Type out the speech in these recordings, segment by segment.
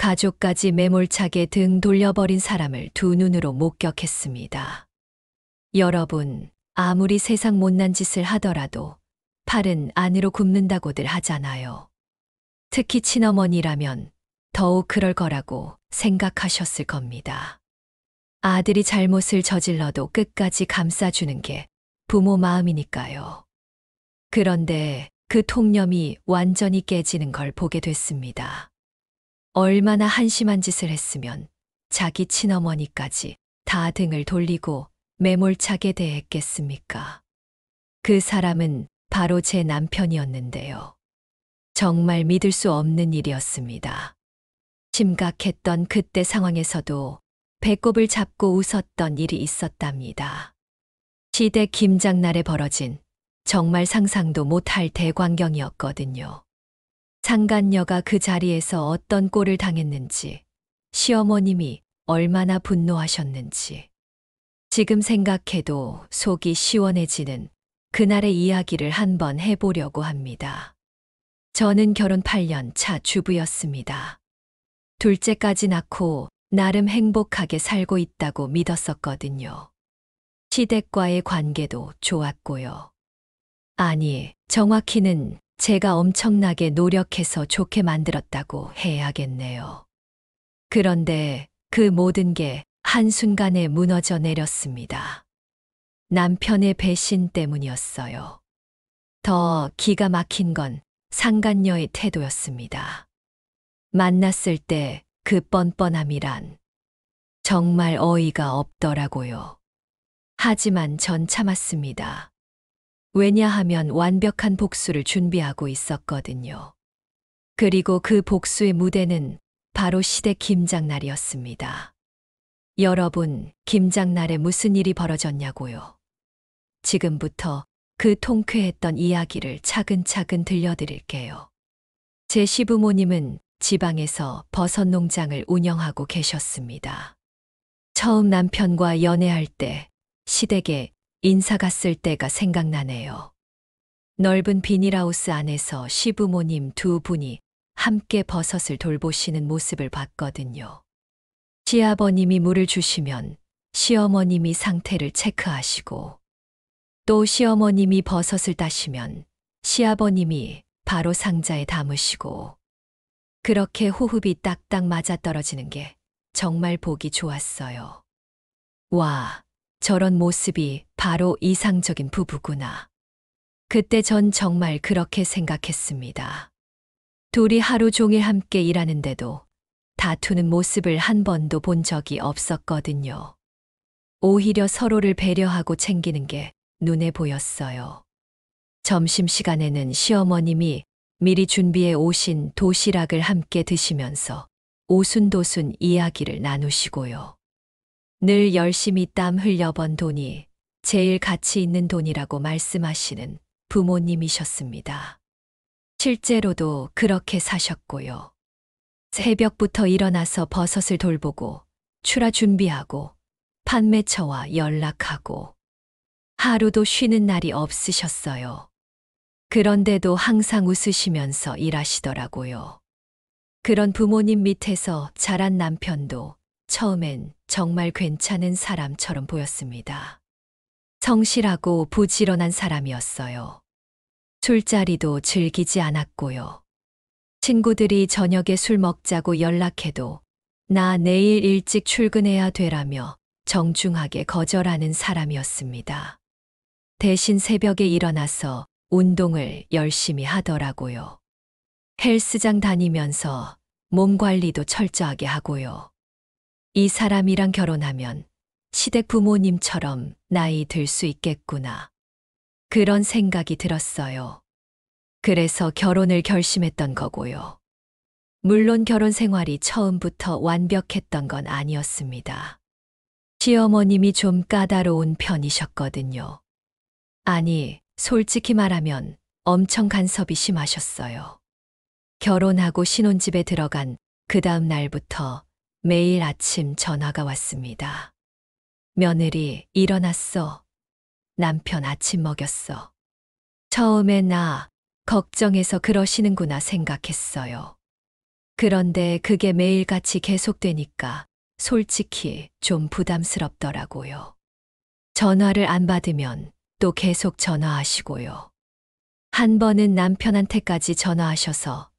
가족까지 매몰차게 등 돌려버린 사람을 두 눈으로 목격했습니다. 여러분, 아무리 세상 못난 짓을 하더라도 팔은 안으로 굽는다고들 하잖아요. 특히 친어머니라면 더욱 그럴 거라고 생각하셨을 겁니다. 아들이 잘못을 저질러도 끝까지 감싸주는 게 부모 마음이니까요. 그런데 그 통념이 완전히 깨지는 걸 보게 됐습니다. 얼마나 한심한 짓을 했으면 자기 친어머니까지 다 등을 돌리고 매몰차게 대했겠습니까? 그 사람은 바로 제 남편이었는데요. 정말 믿을 수 없는 일이었습니다. 심각했던 그때 상황에서도 배꼽을 잡고 웃었던 일이 있었답니다. 시댁 김장날에 벌어진 정말 상상도 못할 대광경이었거든요. 상간녀가 그 자리에서 어떤 꼴을 당했는지, 시어머님이 얼마나 분노하셨는지, 지금 생각해도 속이 시원해지는 그날의 이야기를 한번 해보려고 합니다. 저는 결혼 8년 차 주부였습니다. 둘째까지 낳고 나름 행복하게 살고 있다고 믿었었거든요. 시댁과의 관계도 좋았고요. 아니, 정확히는 제가 엄청나게 노력해서 좋게 만들었다고 해야겠네요. 그런데 그 모든 게 한순간에 무너져 내렸습니다. 남편의 배신 때문이었어요. 더 기가 막힌 건 상간녀의 태도였습니다. 만났을 때 그 뻔뻔함이란 정말 어이가 없더라고요. 하지만 전 참았습니다. 왜냐하면 완벽한 복수를 준비하고 있었거든요. 그리고 그 복수의 무대는 바로 시댁 김장날이었습니다. 여러분, 김장날에 무슨 일이 벌어졌냐고요? 지금부터 그 통쾌했던 이야기를 차근차근 들려드릴게요. 제 시부모님은 지방에서 버섯 농장을 운영하고 계셨습니다. 처음 남편과 연애할 때 시댁에 인사 갔을 때가 생각나네요. 넓은 비닐하우스 안에서 시부모님 두 분이 함께 버섯을 돌보시는 모습을 봤거든요. 시아버님이 물을 주시면 시어머님이 상태를 체크하시고, 또 시어머님이 버섯을 따시면 시아버님이 바로 상자에 담으시고, 그렇게 호흡이 딱딱 맞아떨어지는 게 정말 보기 좋았어요. 와, 저런 모습이 바로 이상적인 부부구나. 그때 전 정말 그렇게 생각했습니다. 둘이 하루 종일 함께 일하는데도 다투는 모습을 한 번도 본 적이 없었거든요. 오히려 서로를 배려하고 챙기는 게 눈에 보였어요. 점심시간에는 시어머님이 미리 준비해 오신 도시락을 함께 드시면서 오순도순 이야기를 나누시고요. 늘 열심히 땀 흘려번 돈이 제일 가치 있는 돈이라고 말씀하시는 부모님이셨습니다. 실제로도 그렇게 사셨고요. 새벽부터 일어나서 버섯을 돌보고 출하 준비하고 판매처와 연락하고 하루도 쉬는 날이 없으셨어요. 그런데도 항상 웃으시면서 일하시더라고요. 그런 부모님 밑에서 자란 남편도 처음엔 정말 괜찮은 사람처럼 보였습니다. 성실하고 부지런한 사람이었어요. 술자리도 즐기지 않았고요. 친구들이 저녁에 술 먹자고 연락해도 나 내일 일찍 출근해야 되라며 정중하게 거절하는 사람이었습니다. 대신 새벽에 일어나서 운동을 열심히 하더라고요. 헬스장 다니면서 몸 관리도 철저하게 하고요. 이 사람이랑 결혼하면 시댁 부모님처럼 나이 들 수 있겠구나. 그런 생각이 들었어요. 그래서 결혼을 결심했던 거고요. 물론 결혼 생활이 처음부터 완벽했던 건 아니었습니다. 시어머님이 좀 까다로운 편이셨거든요. 아니, 솔직히 말하면 엄청 간섭이 심하셨어요. 결혼하고 신혼집에 들어간 그 다음 날부터 매일 아침 전화가 왔습니다. 며느리, 일어났어. 남편 아침 먹였어. 처음에 나 걱정해서 그러시는구나 생각했어요. 그런데 그게 매일같이 계속되니까 솔직히 좀 부담스럽더라고요. 전화를 안 받으면 또 계속 전화하시고요. 한 번은 남편한테까지 전화하셔서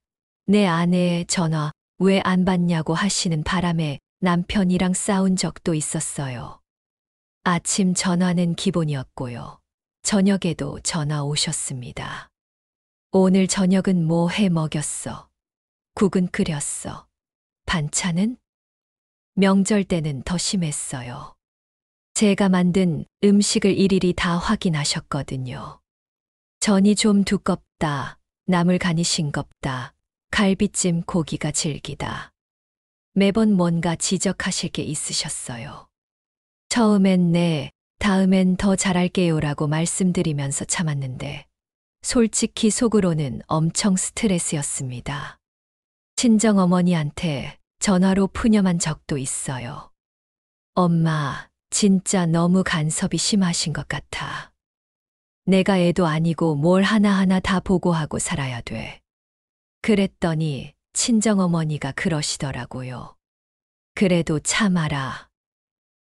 내 아내의 전화 왜 안 받냐고 하시는 바람에 남편이랑 싸운 적도 있었어요. 아침 전화는 기본이었고요. 저녁에도 전화 오셨습니다. 오늘 저녁은 뭐 해 먹였어? 국은 끓였어. 반찬은? 명절 때는 더 심했어요. 제가 만든 음식을 일일이 다 확인하셨거든요. 전이 좀 두껍다. 나물 간이 싱겁다. 갈비찜 고기가 질기다. 매번 뭔가 지적하실 게 있으셨어요. 처음엔 네, 다음엔 더 잘할게요라고 말씀드리면서 참았는데 솔직히 속으로는 엄청 스트레스였습니다. 친정어머니한테 전화로 푸념한 적도 있어요. 엄마, 진짜 너무 간섭이 심하신 것 같아. 내가 애도 아니고 뭘 하나하나 다 보고하고 살아야 돼. 그랬더니 친정어머니가 그러시더라고요. 그래도 참아라.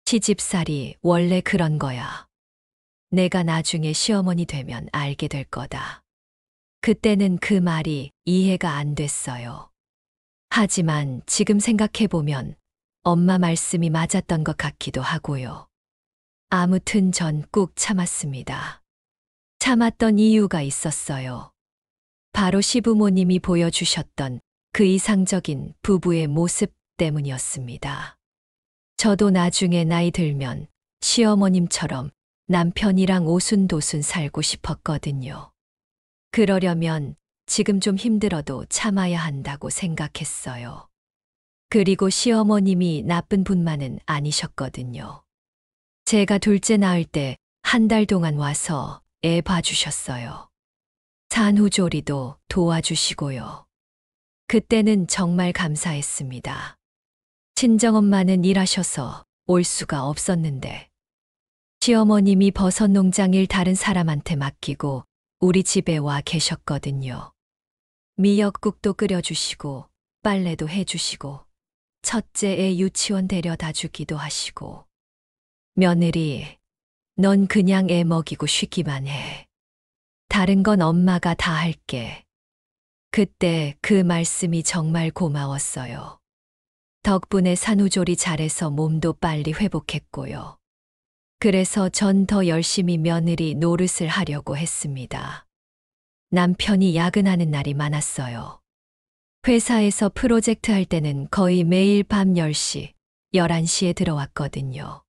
시집살이 원래 그런 거야. 내가 나중에 시어머니 되면 알게 될 거다. 그때는 그 말이 이해가 안 됐어요. 하지만 지금 생각해보면 엄마 말씀이 맞았던 것 같기도 하고요. 아무튼 전 꾹 참았습니다. 참았던 이유가 있었어요. 바로 시부모님이 보여주셨던 그 이상적인 부부의 모습 때문이었습니다. 저도 나중에 나이 들면 시어머님처럼 남편이랑 오순도순 살고 싶었거든요. 그러려면 지금 좀 힘들어도 참아야 한다고 생각했어요. 그리고 시어머님이 나쁜 분만은 아니셨거든요. 제가 둘째 낳을 때 한 달 동안 와서 애 봐주셨어요. 산후조리도 도와주시고요. 그때는 정말 감사했습니다. 친정엄마는 일하셔서 올 수가 없었는데 시어머님이 버섯 농장 일 다른 사람한테 맡기고 우리 집에 와 계셨거든요. 미역국도 끓여주시고 빨래도 해주시고 첫째 애 유치원 데려다 주기도 하시고 며느리, 넌 그냥 애 먹이고 쉬기만 해. 다른 건 엄마가 다 할게. 그때 그 말씀이 정말 고마웠어요. 덕분에 산후조리 잘해서 몸도 빨리 회복했고요. 그래서 전 더 열심히 며느리 노릇을 하려고 했습니다. 남편이 야근하는 날이 많았어요. 회사에서 프로젝트 할 때는 거의 매일 밤 10시, 11시에 들어왔거든요.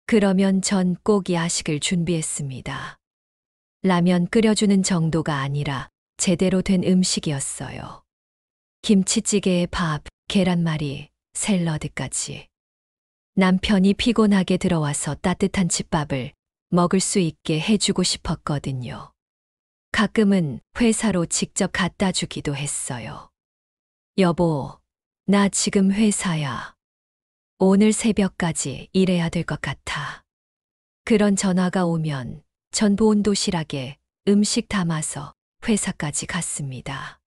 그러면 전 꼭 야식을 준비했습니다. 라면 끓여주는 정도가 아니라 제대로 된 음식이었어요. 김치찌개에 밥, 계란말이, 샐러드까지. 남편이 피곤하게 들어와서 따뜻한 집밥을 먹을 수 있게 해주고 싶었거든요. 가끔은 회사로 직접 갖다 주기도 했어요. 여보, 나 지금 회사야. 오늘 새벽까지 일해야 될 것 같아. 그런 전화가 오면 전 본도시락에 음식 담아서 회사까지 갔습니다.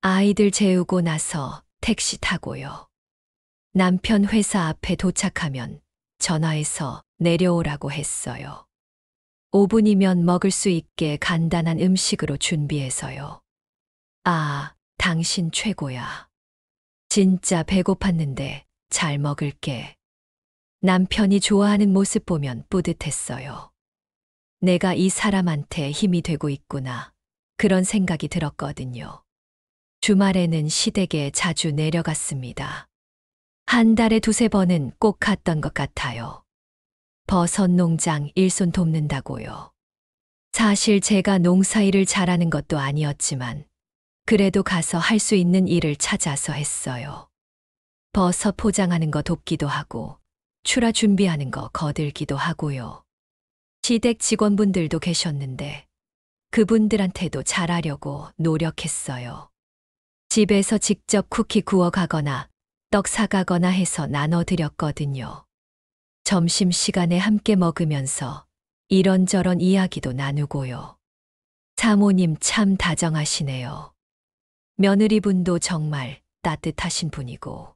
아이들 재우고 나서 택시 타고요. 남편 회사 앞에 도착하면 전화해서 내려오라고 했어요. 5분이면 먹을 수 있게 간단한 음식으로 준비해서요. 아, 당신 최고야. 진짜 배고팠는데 잘 먹을게. 남편이 좋아하는 모습 보면 뿌듯했어요. 내가 이 사람한테 힘이 되고 있구나. 그런 생각이 들었거든요. 주말에는 시댁에 자주 내려갔습니다. 한 달에 두세 번은 꼭 갔던 것 같아요. 버섯 농장 일손 돕는다고요. 사실 제가 농사일을 잘하는 것도 아니었지만 그래도 가서 할 수 있는 일을 찾아서 했어요. 버섯 포장하는 거 돕기도 하고 출하 준비하는 거 거들기도 하고요. 시댁 직원분들도 계셨는데 그분들한테도 잘하려고 노력했어요. 집에서 직접 쿠키 구워 가거나 떡 사가거나 해서 나눠드렸거든요. 점심시간에 함께 먹으면서 이런저런 이야기도 나누고요. 사모님 참 다정하시네요. 며느리분도 정말 따뜻하신 분이고.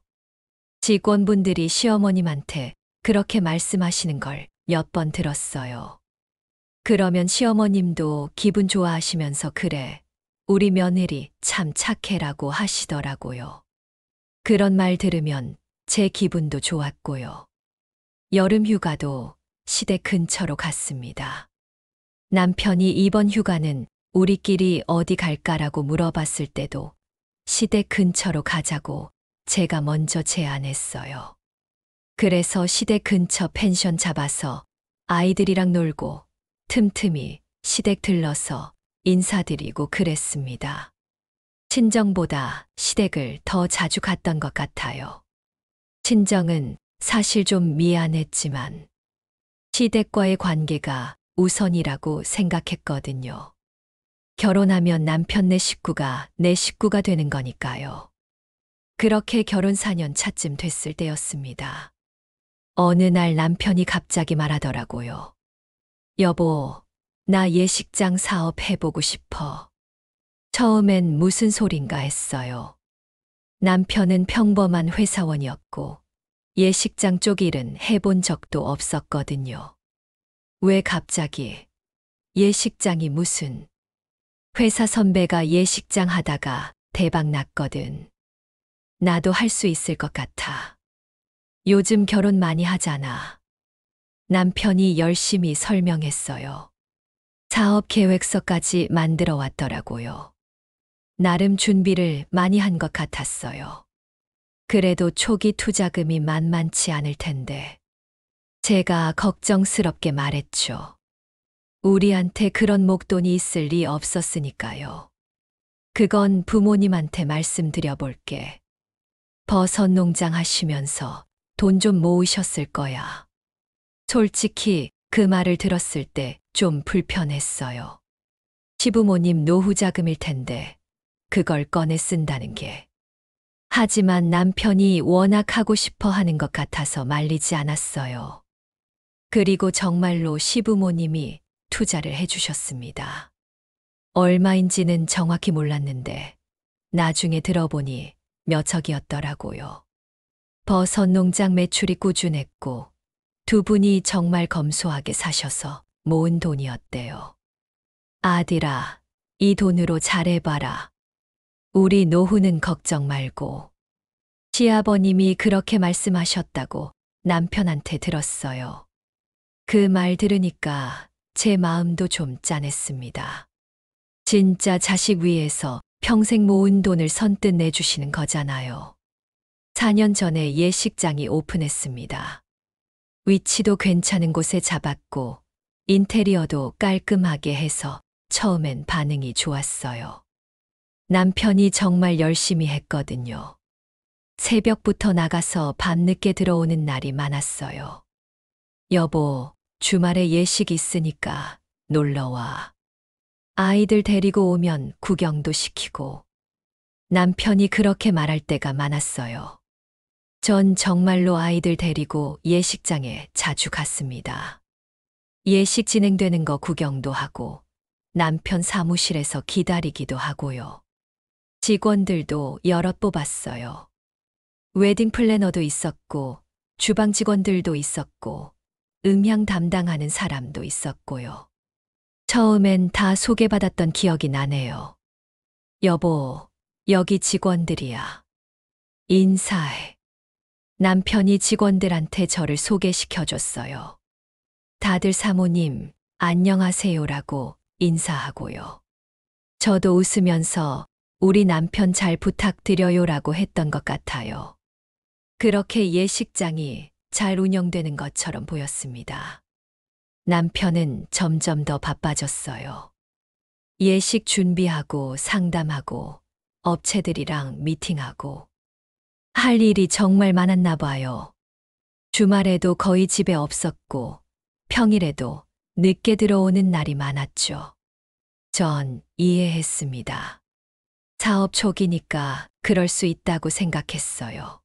직원분들이 시어머님한테 그렇게 말씀하시는 걸 몇 번 들었어요. 그러면 시어머님도 기분 좋아하시면서 그래, 우리 며느리 참 착해라고 하시더라고요. 그런 말 들으면 제 기분도 좋았고요. 여름 휴가도 시댁 근처로 갔습니다. 남편이 이번 휴가는 우리끼리 어디 갈까라고 물어봤을 때도 시댁 근처로 가자고 제가 먼저 제안했어요. 그래서 시댁 근처 펜션 잡아서 아이들이랑 놀고 틈틈이 시댁 들러서 인사드리고 그랬습니다. 친정보다 시댁을 더 자주 갔던 것 같아요. 친정은 사실 좀 미안했지만 시댁과의 관계가 우선이라고 생각했거든요. 결혼하면 남편네 식구가 내 식구가 되는 거니까요. 그렇게 결혼 4년 차쯤 됐을 때였습니다. 어느 날 남편이 갑자기 말하더라고요. 여보, 나 예식장 사업 해보고 싶어. 처음엔 무슨 소린가 했어요. 남편은 평범한 회사원이었고 예식장 쪽 일은 해본 적도 없었거든요. 왜 갑자기? 예식장이 무슨? 회사 선배가 예식장 하다가 대박 났거든. 나도 할 수 있을 것 같아. 요즘 결혼 많이 하잖아. 남편이 열심히 설명했어요. 사업 계획서까지 만들어 왔더라고요. 나름 준비를 많이 한 것 같았어요. 그래도 초기 투자금이 만만치 않을 텐데. 제가 걱정스럽게 말했죠. 우리한테 그런 목돈이 있을 리 없었으니까요. 그건 부모님한테 말씀드려 볼게. 버섯 농장 하시면서 돈 좀 모으셨을 거야. 솔직히 그 말을 들었을 때 좀 불편했어요. 시부모님 노후 자금일 텐데 그걸 꺼내 쓴다는 게. 하지만 남편이 워낙 하고 싶어 하는 것 같아서 말리지 않았어요. 그리고 정말로 시부모님이 투자를 해주셨습니다. 얼마인지는 정확히 몰랐는데 나중에 들어보니 몇억이었더라고요. 버섯 농장 매출이 꾸준했고 두 분이 정말 검소하게 사셔서 모은 돈이었대요. 아들아, 이 돈으로 잘해봐라. 우리 노후는 걱정 말고. 시아버님이 그렇게 말씀하셨다고 남편한테 들었어요. 그 말 들으니까 제 마음도 좀 짠했습니다. 진짜 자식 위해서 평생 모은 돈을 선뜻 내주시는 거잖아요. 4년 전에 예식장이 오픈했습니다. 위치도 괜찮은 곳에 잡았고 인테리어도 깔끔하게 해서 처음엔 반응이 좋았어요. 남편이 정말 열심히 했거든요. 새벽부터 나가서 밤늦게 들어오는 날이 많았어요. 여보, 주말에 예식 있으니까 놀러와. 아이들 데리고 오면 구경도 시키고. 남편이 그렇게 말할 때가 많았어요. 전 정말로 아이들 데리고 예식장에 자주 갔습니다. 예식 진행되는 거 구경도 하고 남편 사무실에서 기다리기도 하고요. 직원들도 여럿 뽑았어요. 웨딩 플래너도 있었고 주방 직원들도 있었고 음향 담당하는 사람도 있었고요. 처음엔 다 소개받았던 기억이 나네요. 여보, 여기 직원들이야. 인사해. 남편이 직원들한테 저를 소개시켜줬어요. 다들 사모님, 안녕하세요라고 인사하고요. 저도 웃으면서 우리 남편 잘 부탁드려요라고 했던 것 같아요. 그렇게 예식장이 잘 운영되는 것처럼 보였습니다. 남편은 점점 더 바빠졌어요. 예식 준비하고 상담하고 업체들이랑 미팅하고 할 일이 정말 많았나 봐요. 주말에도 거의 집에 없었고 평일에도 늦게 들어오는 날이 많았죠. 전 이해했습니다. 사업 초기니까 그럴 수 있다고 생각했어요.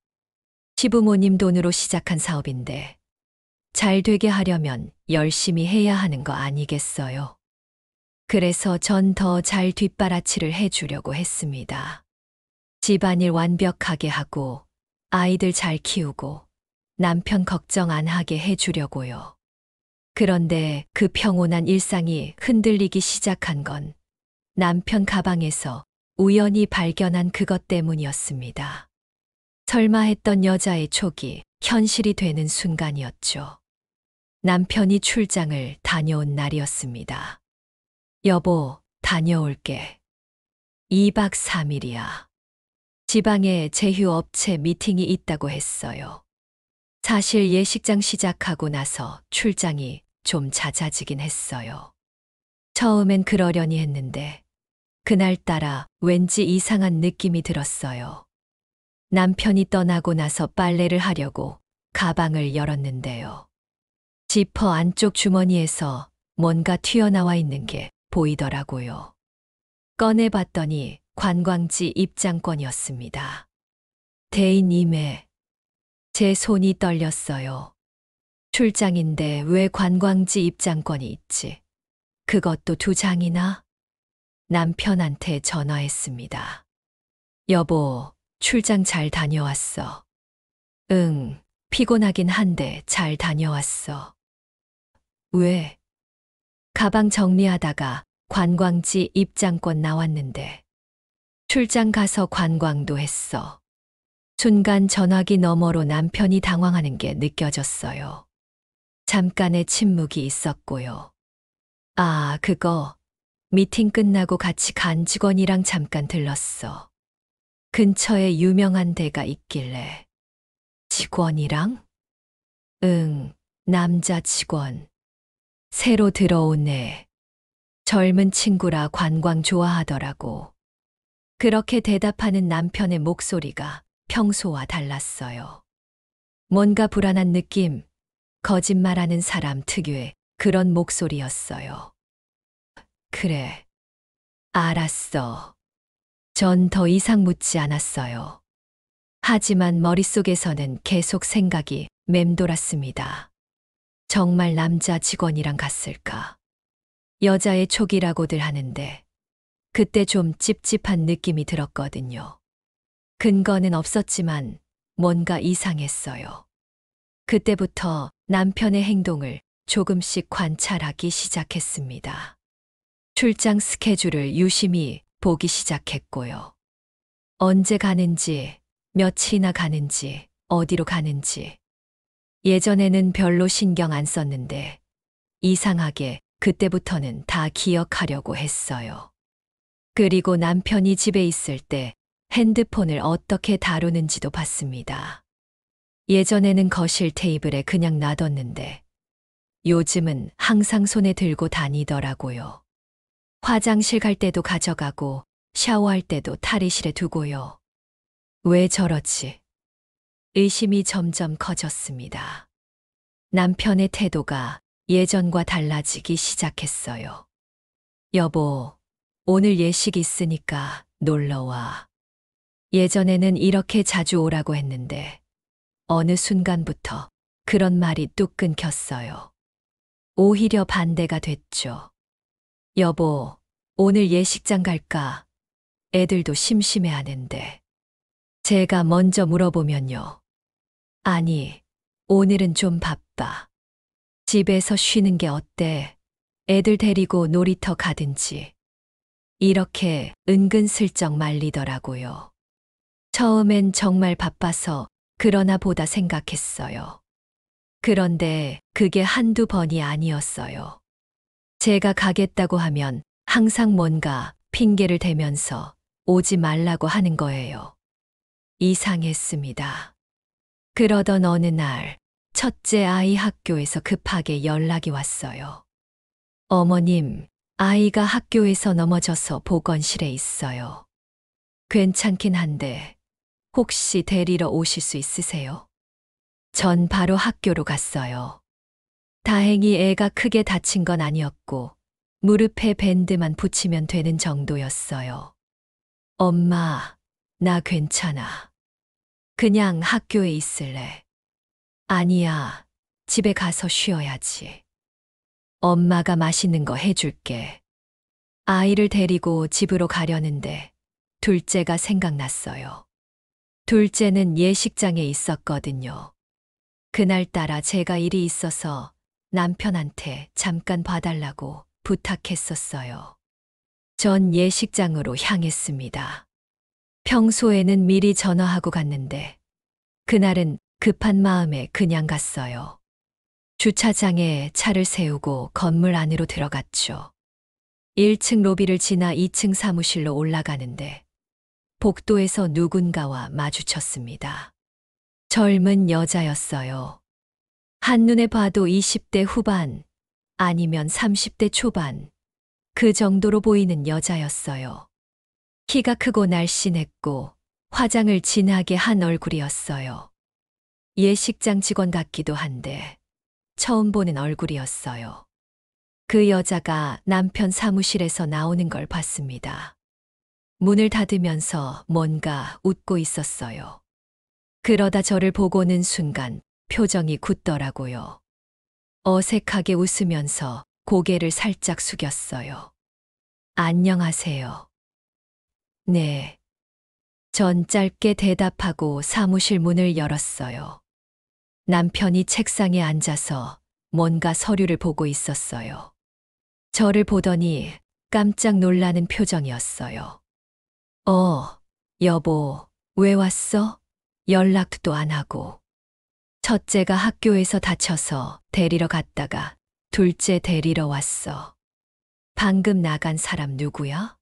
시부모님 돈으로 시작한 사업인데 잘 되게 하려면 열심히 해야 하는 거 아니겠어요? 그래서 전 더 잘 뒷받아치를 해주려고 했습니다. 집안일 완벽하게 하고 아이들 잘 키우고 남편 걱정 안 하게 해주려고요. 그런데 그 평온한 일상이 흔들리기 시작한 건 남편 가방에서 우연히 발견한 그것 때문이었습니다. 설마 했던 여자의 촉이 현실이 되는 순간이었죠. 남편이 출장을 다녀온 날이었습니다. 여보, 다녀올게. 2박 3일이야. 지방에 제휴업체 미팅이 있다고 했어요. 사실 예식장 시작하고 나서 출장이 좀 잦아지긴 했어요. 처음엔 그러려니 했는데 그날따라 왠지 이상한 느낌이 들었어요. 남편이 떠나고 나서 빨래를 하려고 가방을 열었는데요. 지퍼 안쪽 주머니에서 뭔가 튀어나와 있는 게 보이더라고요. 꺼내봤더니 관광지 입장권이었습니다. 대인 임해. 제 손이 떨렸어요. 출장인데 왜 관광지 입장권이 있지? 그것도 2장이나? 남편한테 전화했습니다. 여보, 출장 잘 다녀왔어. 응, 피곤하긴 한데 잘 다녀왔어. 왜? 가방 정리하다가 관광지 입장권 나왔는데 출장 가서 관광도 했어. 순간 전화기 너머로 남편이 당황하는 게 느껴졌어요. 잠깐의 침묵이 있었고요. 아, 그거 미팅 끝나고 같이 간 직원이랑 잠깐 들렀어. 근처에 유명한 데가 있길래. 직원이랑? 응, 남자 직원. 새로 들어온 애. 젊은 친구라 관광 좋아하더라고. 그렇게 대답하는 남편의 목소리가 평소와 달랐어요. 뭔가 불안한 느낌, 거짓말하는 사람 특유의 그런 목소리였어요. 그래. 알았어. 전 더 이상 묻지 않았어요. 하지만 머릿속에서는 계속 생각이 맴돌았습니다. 정말 남자 직원이랑 갔을까? 여자의 촉이라고들 하는데 그때 좀 찝찝한 느낌이 들었거든요. 근거는 없었지만 뭔가 이상했어요. 그때부터 남편의 행동을 조금씩 관찰하기 시작했습니다. 출장 스케줄을 유심히 보기 시작했고요. 언제 가는지, 며칠이나 가는지, 어디로 가는지. 예전에는 별로 신경 안 썼는데 이상하게 그때부터는 다 기억하려고 했어요. 그리고 남편이 집에 있을 때 핸드폰을 어떻게 다루는지도 봤습니다. 예전에는 거실 테이블에 그냥 놔뒀는데 요즘은 항상 손에 들고 다니더라고요. 화장실 갈 때도 가져가고 샤워할 때도 탈의실에 두고요. 왜 저러지? 의심이 점점 커졌습니다. 남편의 태도가 예전과 달라지기 시작했어요. 여보, 오늘 예식 있으니까 놀러와. 예전에는 이렇게 자주 오라고 했는데 어느 순간부터 그런 말이 뚝 끊겼어요. 오히려 반대가 됐죠. 여보, 오늘 예식장 갈까? 애들도 심심해하는데. 제가 먼저 물어보면요. 아니, 오늘은 좀 바빠. 집에서 쉬는 게 어때? 애들 데리고 놀이터 가든지. 이렇게 은근슬쩍 말리더라고요. 처음엔 정말 바빠서 그러나 보다 생각했어요. 그런데 그게 한두 번이 아니었어요. 제가 가겠다고 하면 항상 뭔가 핑계를 대면서 오지 말라고 하는 거예요. 이상했습니다. 그러던 어느 날, 첫째 아이 학교에서 급하게 연락이 왔어요. 어머님, 아이가 학교에서 넘어져서 보건실에 있어요. 괜찮긴 한데, 혹시 데리러 오실 수 있으세요? 전 바로 학교로 갔어요. 다행히 애가 크게 다친 건 아니었고, 무릎에 밴드만 붙이면 되는 정도였어요. 엄마, 나 괜찮아. 그냥 학교에 있을래. 아니야, 집에 가서 쉬어야지. 엄마가 맛있는 거 해줄게. 아이를 데리고 집으로 가려는데 둘째가 생각났어요. 둘째는 예식장에 있었거든요. 그날따라 제가 일이 있어서 남편한테 잠깐 봐달라고 부탁했었어요. 전 예식장으로 향했습니다. 평소에는 미리 전화하고 갔는데 그날은 급한 마음에 그냥 갔어요. 주차장에 차를 세우고 건물 안으로 들어갔죠. 1층 로비를 지나 2층 사무실로 올라가는데 복도에서 누군가와 마주쳤습니다. 젊은 여자였어요. 한눈에 봐도 20대 후반 아니면 30대 초반 그 정도로 보이는 여자였어요. 키가 크고 날씬했고 화장을 진하게 한 얼굴이었어요. 예식장 직원 같기도 한데 처음 보는 얼굴이었어요. 그 여자가 남편 사무실에서 나오는 걸 봤습니다. 문을 닫으면서 뭔가 웃고 있었어요. 그러다 저를 보고는 순간 표정이 굳더라고요. 어색하게 웃으면서 고개를 살짝 숙였어요. 안녕하세요. 네. 전 짧게 대답하고 사무실 문을 열었어요. 남편이 책상에 앉아서 뭔가 서류를 보고 있었어요. 저를 보더니 깜짝 놀라는 표정이었어요. 여보, 왜 왔어? 연락도 안 하고. 첫째가 학교에서 다쳐서 데리러 갔다가 둘째 데리러 왔어. 방금 나간 사람 누구야?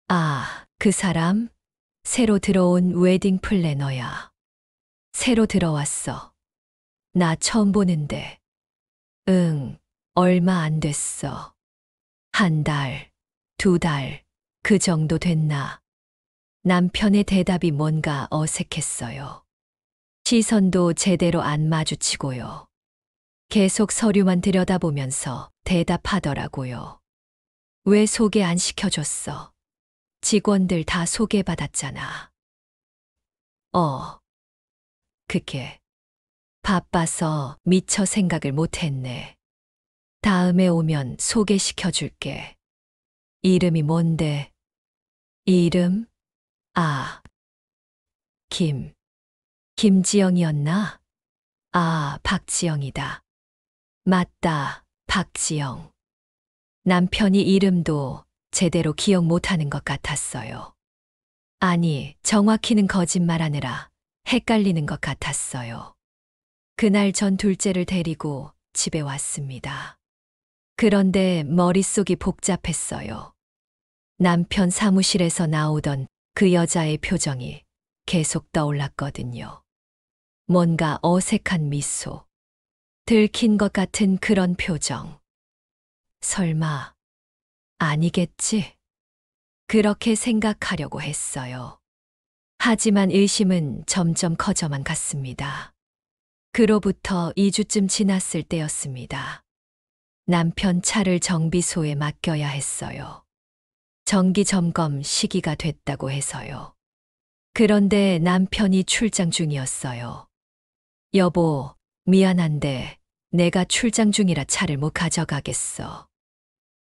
아, 그 사람? 새로 들어온 웨딩 플래너야. 새로 들어왔어. 나 처음 보는데. 응, 얼마 안 됐어. 한 달, 두 달, 그 정도 됐나? 남편의 대답이 뭔가 어색했어요. 시선도 제대로 안 마주치고요. 계속 서류만 들여다보면서 대답하더라고요. 왜 소개 안 시켜줬어? 직원들 다 소개받았잖아. 그게 바빠서 미처 생각을 못했네. 다음에 오면 소개시켜줄게. 이름이 뭔데? 이름? 아, 김지영이었나? 아, 박지영이다. 맞다, 박지영. 남편이 이름도 제대로 기억 못하는 것 같았어요. 아니, 정확히는 거짓말하느라 헷갈리는 것 같았어요. 그날 전 둘째를 데리고 집에 왔습니다. 그런데 머릿속이 복잡했어요. 남편 사무실에서 나오던 그 여자의 표정이 계속 떠올랐거든요. 뭔가 어색한 미소, 들킨 것 같은 그런 표정. 설마, 아니겠지? 그렇게 생각하려고 했어요. 하지만 의심은 점점 커져만 갔습니다. 그로부터 2주쯤 지났을 때였습니다. 남편 차를 정비소에 맡겨야 했어요. 정기 점검 시기가 됐다고 해서요. 그런데 남편이 출장 중이었어요. 여보, 미안한데 내가 출장 중이라 차를 못 가져가겠어.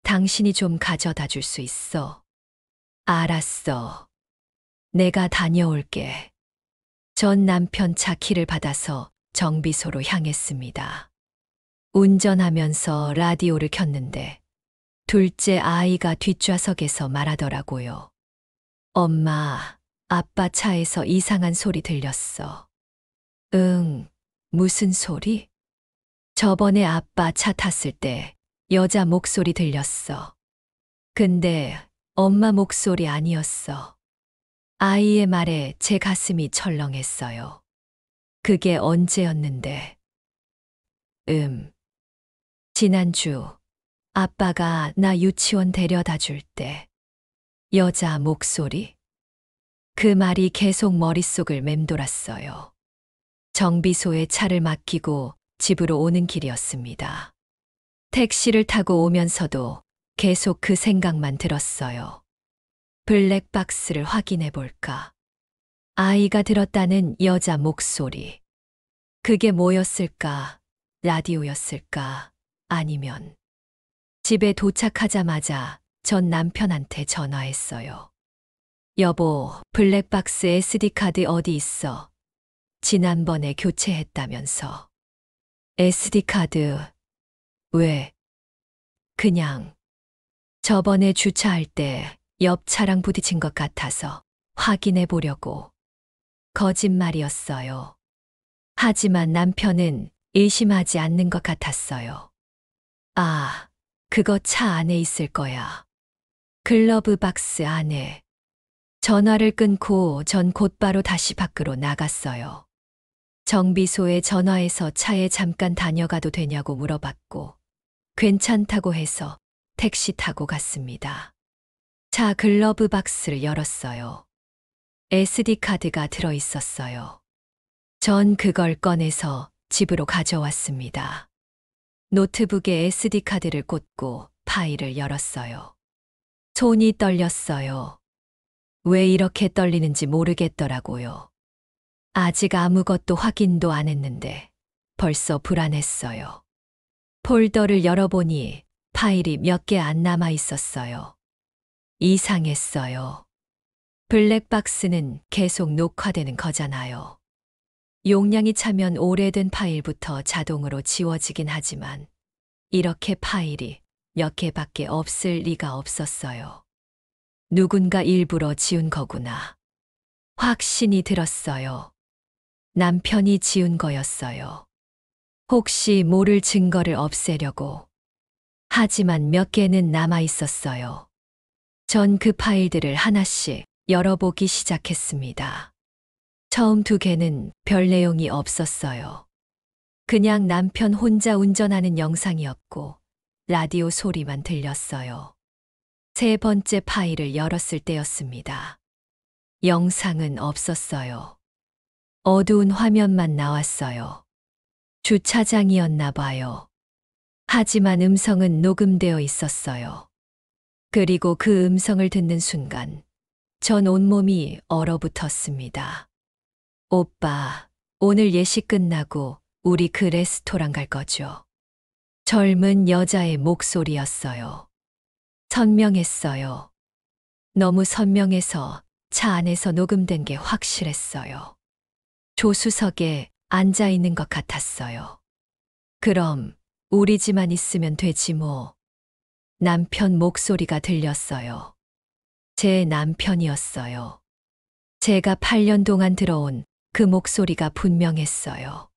당신이 좀 가져다 줄 수 있어? 알았어. 내가 다녀올게. 전 남편 차 키를 받아서 정비소로 향했습니다. 운전하면서 라디오를 켰는데 둘째 아이가 뒷좌석에서 말하더라고요. 엄마, 아빠 차에서 이상한 소리 들렸어. 응, 무슨 소리? 저번에 아빠 차 탔을 때 여자 목소리 들렸어. 근데 엄마 목소리 아니었어. 아이의 말에 제 가슴이 철렁했어요. 그게 언제였는데? 지난주 아빠가 나 유치원 데려다 줄 때 여자 목소리? 그 말이 계속 머릿속을 맴돌았어요. 정비소에 차를 맡기고 집으로 오는 길이었습니다. 택시를 타고 오면서도 계속 그 생각만 들었어요. 블랙박스를 확인해 볼까? 아이가 들었다는 여자 목소리. 그게 뭐였을까? 라디오였을까? 아니면 집에 도착하자마자 전 남편한테 전화했어요. 여보, 블랙박스 SD카드 어디 있어? 지난번에 교체했다면서. SD카드, 왜? 그냥. 저번에 주차할 때 옆 차랑 부딪힌 것 같아서 확인해 보려고. 거짓말이었어요. 하지만 남편은 의심하지 않는 것 같았어요. 아, 그거 차 안에 있을 거야. 글러브 박스 안에. 전화를 끊고 전 곧바로 다시 밖으로 나갔어요. 정비소에 전화해서 차에 잠깐 다녀가도 되냐고 물어봤고, 괜찮다고 해서 택시 타고 갔습니다. 차 글러브 박스를 열었어요. SD카드가 들어있었어요. 전 그걸 꺼내서 집으로 가져왔습니다. 노트북에 SD카드를 꽂고 파일을 열었어요. 손이 떨렸어요. 왜 이렇게 떨리는지 모르겠더라고요. 아직 아무것도 확인도 안 했는데 벌써 불안했어요. 폴더를 열어보니 파일이 몇 개 안 남아 있었어요. 이상했어요. 블랙박스는 계속 녹화되는 거잖아요. 용량이 차면 오래된 파일부터 자동으로 지워지긴 하지만 이렇게 파일이 몇 개밖에 없을 리가 없었어요. 누군가 일부러 지운 거구나. 확신이 들었어요. 남편이 지운 거였어요. 혹시 모를 증거를 없애려고. 하지만 몇 개는 남아 있었어요. 전 그 파일들을 하나씩 열어보기 시작했습니다. 처음 2개는 별 내용이 없었어요. 그냥 남편 혼자 운전하는 영상이었고 라디오 소리만 들렸어요. 3번째 파일을 열었을 때였습니다. 영상은 없었어요. 어두운 화면만 나왔어요. 주차장이었나 봐요. 하지만 음성은 녹음되어 있었어요. 그리고 그 음성을 듣는 순간 전 온몸이 얼어붙었습니다. 오빠, 오늘 예식 끝나고 우리 그 레스토랑 갈 거죠? 젊은 여자의 목소리였어요. 선명했어요. 너무 선명해서 차 안에서 녹음된 게 확실했어요. 조수석에 앉아 있는 것 같았어요. 그럼 우리 집만 있으면 되지 뭐. 남편 목소리가 들렸어요. 제 남편이었어요. 제가 8년 동안 들어온 그 목소리가 분명했어요.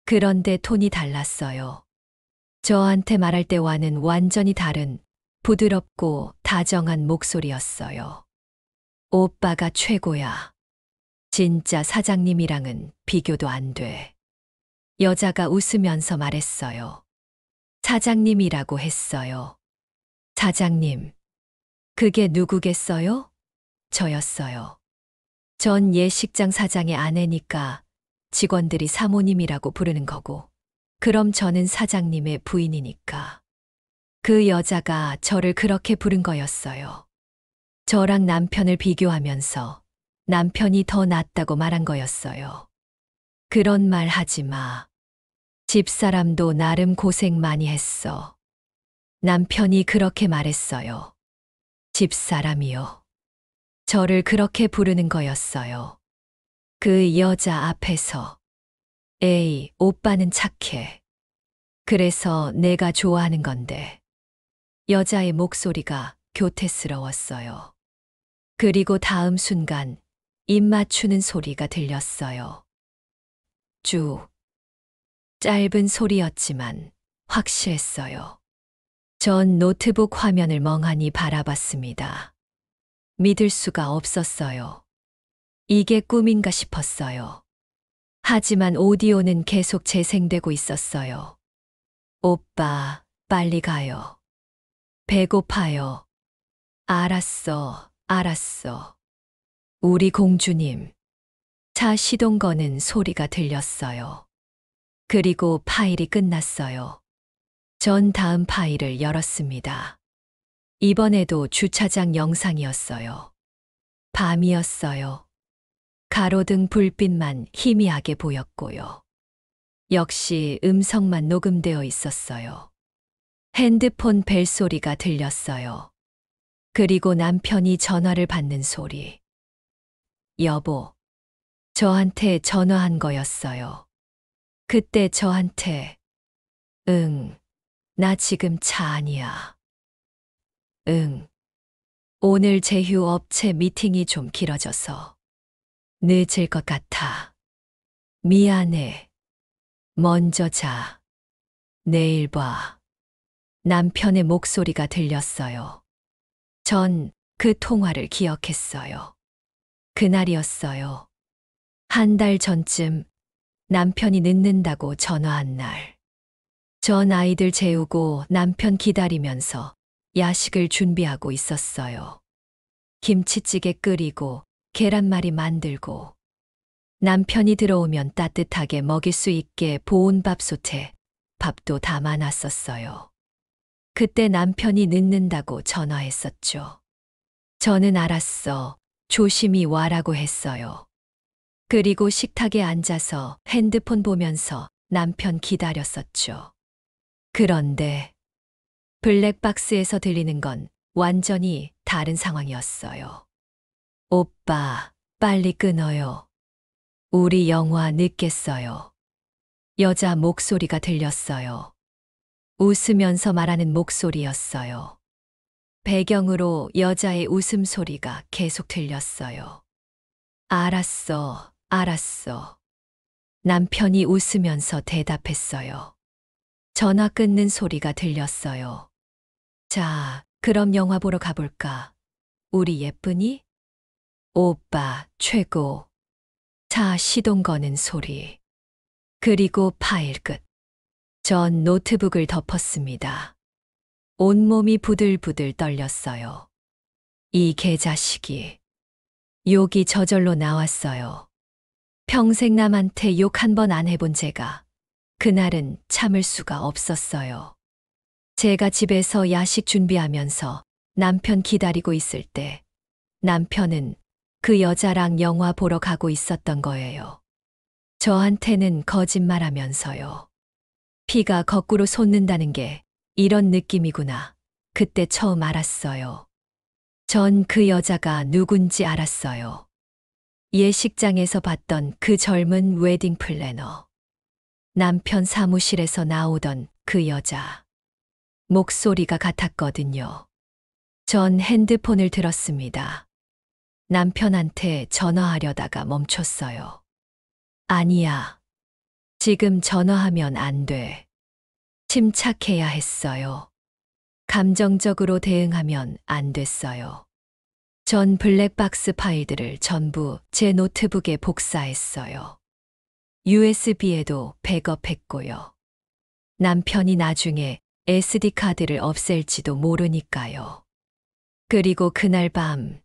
그런데 톤이 달랐어요. 저한테 말할 때와는 완전히 다른 부드럽고 다정한 목소리였어요. 오빠가 최고야. 진짜 사장님이랑은 비교도 안 돼. 여자가 웃으면서 말했어요. 사장님이라고 했어요. 사장님. 그게 누구겠어요? 저였어요. 전 예식장 사장의 아내니까 직원들이 사모님이라고 부르는 거고, 그럼 저는 사장님의 부인이니까. 그 여자가 저를 그렇게 부른 거였어요. 저랑 남편을 비교하면서 남편이 더 낫다고 말한 거였어요. 그런 말 하지 마. 집사람도 나름 고생 많이 했어. 남편이 그렇게 말했어요. 집사람이요. 저를 그렇게 부르는 거였어요. 그 여자 앞에서. 에이, 오빠는 착해. 그래서 내가 좋아하는 건데. 여자의 목소리가 교태스러웠어요. 그리고 다음 순간 입 맞추는 소리가 들렸어요. 쭉. 짧은 소리였지만 확실했어요. 전 노트북 화면을 멍하니 바라봤습니다. 믿을 수가 없었어요. 이게 꿈인가 싶었어요. 하지만 오디오는 계속 재생되고 있었어요. 오빠, 빨리 가요. 배고파요. 알았어, 알았어. 우리 공주님. 차 시동 거는 소리가 들렸어요. 그리고 파일이 끝났어요. 전 다음 파일을 열었습니다. 이번에도 주차장 영상이었어요. 밤이었어요. 가로등 불빛만 희미하게 보였고요. 역시 음성만 녹음되어 있었어요. 핸드폰 벨소리가 들렸어요. 그리고 남편이 전화를 받는 소리. 여보, 저한테 전화한 거였어요. 그때 저한테, 응, 나 지금 차 아니야. 응, 오늘 제휴 업체 미팅이 좀 길어져서 늦을 것 같아. 미안해. 먼저 자. 내일 봐. 남편의 목소리가 들렸어요. 전 그 통화를 기억했어요. 그날이었어요. 한 달 전쯤 남편이 늦는다고 전화한 날. 전 아이들 재우고 남편 기다리면서 야식을 준비하고 있었어요. 김치찌개 끓이고 계란말이 만들고 남편이 들어오면 따뜻하게 먹일 수 있게 보온밥솥에 밥도 담아놨었어요. 그때 남편이 늦는다고 전화했었죠. 저는 알았어. 조심히 와라고 했어요. 그리고 식탁에 앉아서 핸드폰 보면서 남편 기다렸었죠. 그런데 블랙박스에서 들리는 건 완전히 다른 상황이었어요. 오빠, 빨리 끊어요. 우리 영화 늦겠어요. 여자 목소리가 들렸어요. 웃으면서 말하는 목소리였어요. 배경으로 여자의 웃음소리가 계속 들렸어요. 알았어, 알았어. 남편이 웃으면서 대답했어요. 전화 끊는 소리가 들렸어요. 자, 그럼 영화 보러 가볼까? 우리 예쁘니? 오빠, 최고. 차 시동 거는 소리. 그리고 파일 끝. 전 노트북을 덮었습니다. 온몸이 부들부들 떨렸어요. 이 개자식이. 욕이 저절로 나왔어요. 평생 남한테 욕 한 번 안 해본 제가 그날은 참을 수가 없었어요. 제가 집에서 야식 준비하면서 남편 기다리고 있을 때 남편은 그 여자랑 영화 보러 가고 있었던 거예요. 저한테는 거짓말하면서요. 피가 거꾸로 솟는다는 게 이런 느낌이구나. 그때 처음 알았어요. 전 그 여자가 누군지 알았어요. 예식장에서 봤던 그 젊은 웨딩 플래너. 남편 사무실에서 나오던 그 여자. 목소리가 같았거든요. 전 핸드폰을 들었습니다. 남편한테 전화하려다가 멈췄어요. 아니야. 지금 전화하면 안 돼. 침착해야 했어요. 감정적으로 대응하면 안 됐어요. 전 블랙박스 파일들을 전부 제 노트북에 복사했어요. USB에도 백업했고요. 남편이 나중에 SD카드를 없앨지도 모르니까요. 그리고 그날 밤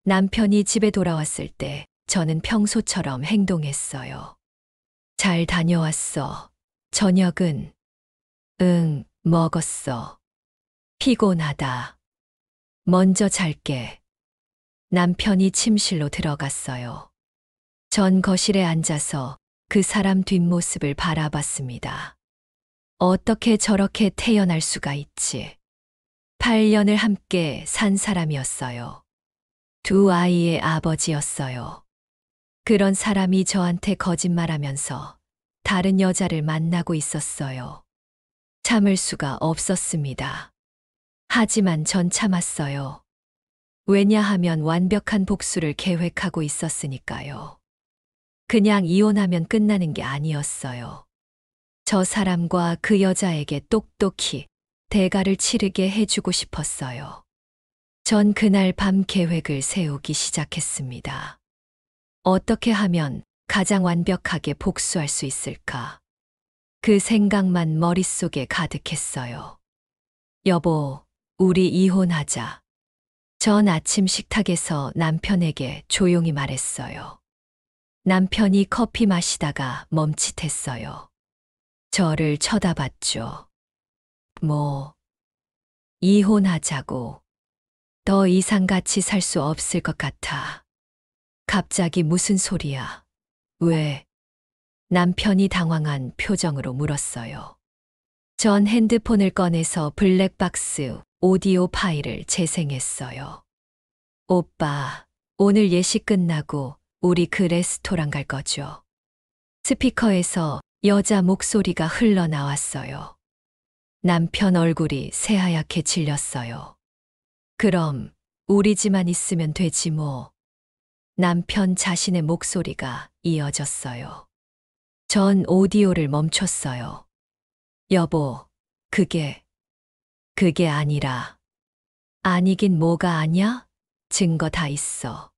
남편이 집에 돌아왔을 때 저는 평소처럼 행동했어요. 잘 다녀왔어. 저녁은? 응, 먹었어. 피곤하다. 먼저 잘게. 남편이 침실로 들어갔어요. 전 거실에 앉아서 그 사람 뒷모습을 바라봤습니다. 어떻게 저렇게 태어날 수가 있지? 8년을 함께 산 사람이었어요. 두 아이의 아버지였어요. 그런 사람이 저한테 거짓말하면서 다른 여자를 만나고 있었어요. 참을 수가 없었습니다. 하지만 전 참았어요. 왜냐하면 완벽한 복수를 계획하고 있었으니까요. 그냥 이혼하면 끝나는 게 아니었어요. 저 사람과 그 여자에게 똑똑히 대가를 치르게 해주고 싶었어요. 전 그날 밤 계획을 세우기 시작했습니다. 어떻게 하면 가장 완벽하게 복수할 수 있을까? 그 생각만 머릿속에 가득했어요. 여보, 우리 이혼하자. 전 아침 식탁에서 남편에게 조용히 말했어요. 남편이 커피 마시다가 멈칫했어요. 저를 쳐다봤죠. 뭐, 이혼하자고. 더 이상 같이 살 수 없을 것 같아. 갑자기 무슨 소리야? 왜? 남편이 당황한 표정으로 물었어요. 전 핸드폰을 꺼내서 블랙박스 오디오 파일을 재생했어요. 오빠, 오늘 예식 끝나고 우리 그 레스토랑 갈 거죠. 스피커에서 여자 목소리가 흘러나왔어요. 남편 얼굴이 새하얗게 질렸어요. 그럼 우리 집만 있으면 되지 뭐. 남편 자신의 목소리가 이어졌어요. 전 오디오를 멈췄어요. 여보, 그게 아니라. 아니긴 뭐가 아냐? 증거 다 있어.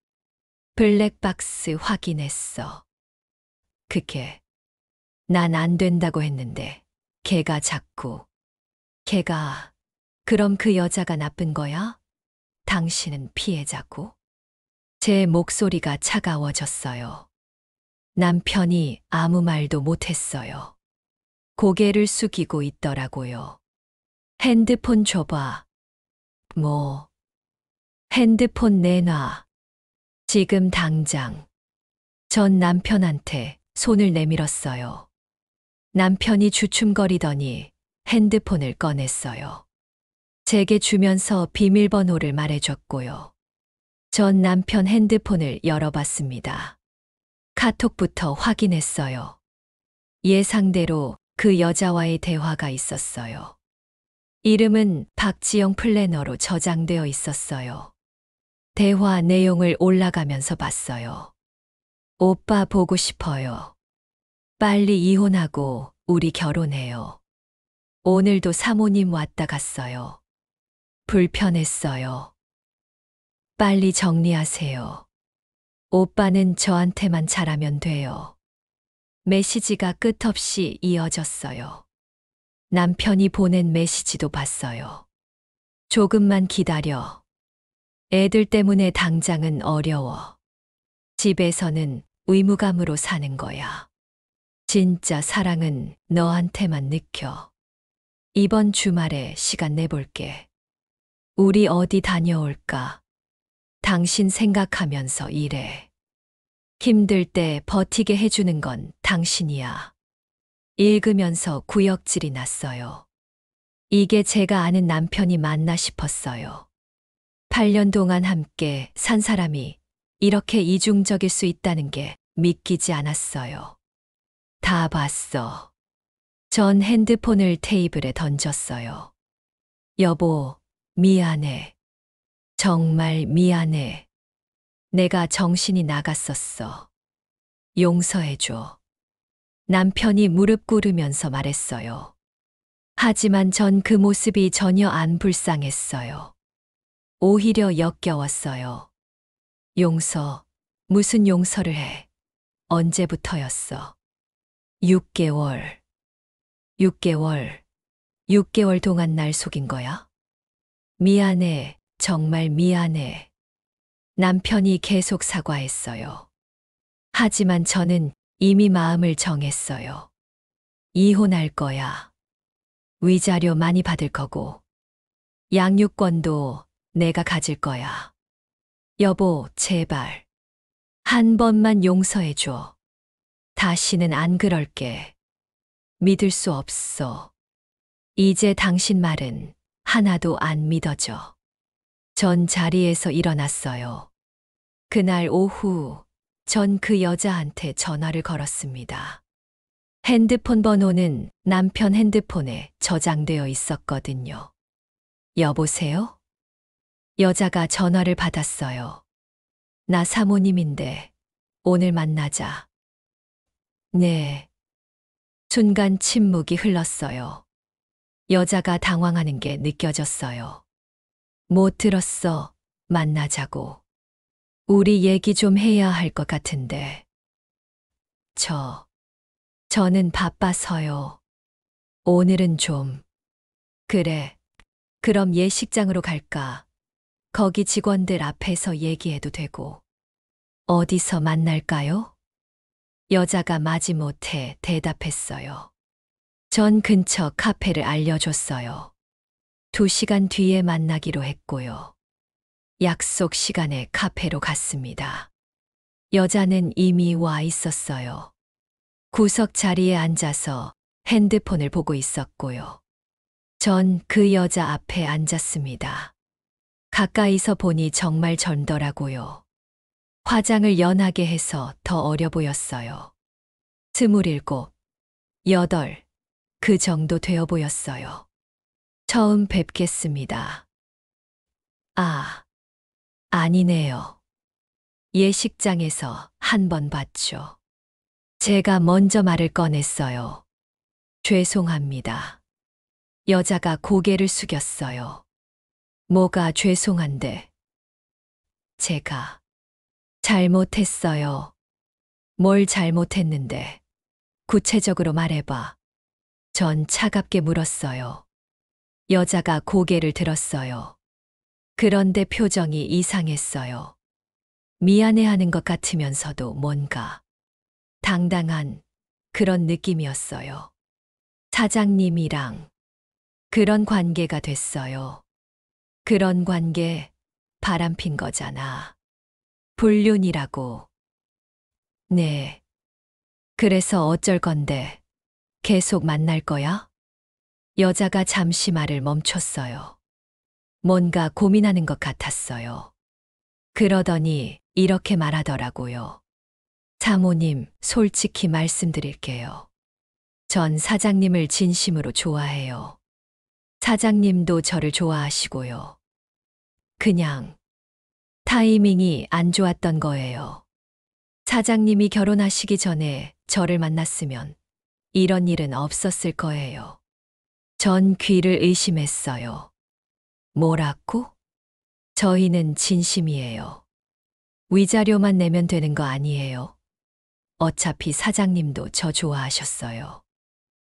블랙박스 확인했어. 난 안 된다고 했는데, 걔가 자꾸. 그럼 그 여자가 나쁜 거야? 당신은 피해자고? 제 목소리가 차가워졌어요. 남편이 아무 말도 못했어요. 고개를 숙이고 있더라고요. 핸드폰 줘봐. 뭐? 핸드폰 내놔. 지금 당장. 전 남편한테 손을 내밀었어요. 남편이 주춤거리더니 핸드폰을 꺼냈어요. 제게 주면서 비밀번호를 말해줬고요. 전 남편 핸드폰을 열어봤습니다. 카톡부터 확인했어요. 예상대로 그 여자와의 대화가 있었어요. 이름은 박지영 플래너로 저장되어 있었어요. 대화 내용을 올라가면서 봤어요. 오빠 보고 싶어요. 빨리 이혼하고 우리 결혼해요. 오늘도 사모님 왔다 갔어요. 불편했어요. 빨리 정리하세요. 오빠는 저한테만 잘하면 돼요. 메시지가 끝없이 이어졌어요. 남편이 보낸 메시지도 봤어요. 조금만 기다려. 애들 때문에 당장은 어려워. 집에서는 의무감으로 사는 거야. 진짜 사랑은 너한테만 느껴. 이번 주말에 시간 내볼게. 우리 어디 다녀올까? 당신 생각하면서 일해. 힘들 때 버티게 해주는 건 당신이야. 읽으면서 구역질이 났어요. 이게 제가 아는 남편이 맞나 싶었어요. 8년 동안 함께 산 사람이 이렇게 이중적일 수 있다는 게 믿기지 않았어요. 다 봤어. 전 핸드폰을 테이블에 던졌어요. 여보, 미안해. 정말 미안해. 내가 정신이 나갔었어. 용서해줘. 남편이 무릎 꿇으면서 말했어요. 하지만 전 그 모습이 전혀 안 불쌍했어요. 오히려 역겨웠어요. 무슨 용서를 해. 언제부터였어? 6개월. 6개월 동안 날 속인 거야? 미안해, 정말 미안해. 남편이 계속 사과했어요. 하지만 저는 이미 마음을 정했어요. 이혼할 거야. 위자료 많이 받을 거고, 양육권도 내가 가질 거야. 여보, 제발. 한 번만 용서해줘. 다시는 안 그럴게. 믿을 수 없어. 이제 당신 말은 하나도 안 믿어져. 전 자리에서 일어났어요. 그날 오후, 전 그 여자한테 전화를 걸었습니다. 핸드폰 번호는 남편 핸드폰에 저장되어 있었거든요. 여보세요? 여자가 전화를 받았어요. 나 사모님인데 오늘 만나자. 네. 순간 침묵이 흘렀어요. 여자가 당황하는 게 느껴졌어요. 못 들었어. 만나자고. 우리 얘기 좀 해야 할 것 같은데. 저는 바빠서요. 오늘은 좀. 그래. 그럼 예식장으로 갈까? 거기 직원들 앞에서 얘기해도 되고. 어디서 만날까요? 여자가 마지못해 대답했어요. 전 근처 카페를 알려줬어요. 2시간 뒤에 만나기로 했고요. 약속 시간에 카페로 갔습니다. 여자는 이미 와 있었어요. 구석 자리에 앉아서 핸드폰을 보고 있었고요. 전 그 여자 앞에 앉았습니다. 가까이서 보니 정말 젊더라고요. 화장을 연하게 해서 더 어려 보였어요. 27, 8, 그 정도 되어 보였어요. 처음 뵙겠습니다. 아, 아니네요. 예식장에서 한 번 봤죠. 제가 먼저 말을 꺼냈어요. 죄송합니다. 여자가 고개를 숙였어요. 뭐가 죄송한데? 제가 잘못했어요. 뭘 잘못했는데? 구체적으로 말해봐. 전 차갑게 물었어요. 여자가 고개를 들었어요. 그런데 표정이 이상했어요. 미안해하는 것 같으면서도 뭔가 당당한 그런 느낌이었어요. 사장님이랑 그런 관계가 됐어요. 그런 관계 바람핀 거잖아. 불륜이라고. 네. 그래서 어쩔 건데 계속 만날 거야? 여자가 잠시 말을 멈췄어요. 뭔가 고민하는 것 같았어요. 그러더니 이렇게 말하더라고요. 사모님, 솔직히 말씀드릴게요. 전 사장님을 진심으로 좋아해요. 사장님도 저를 좋아하시고요. 그냥 타이밍이 안 좋았던 거예요. 사장님이 결혼하시기 전에 저를 만났으면 이런 일은 없었을 거예요. 전 귀를 의심했어요. 뭐라고? 저희는 진심이에요. 위자료만 내면 되는 거 아니에요. 어차피 사장님도 저 좋아하셨어요.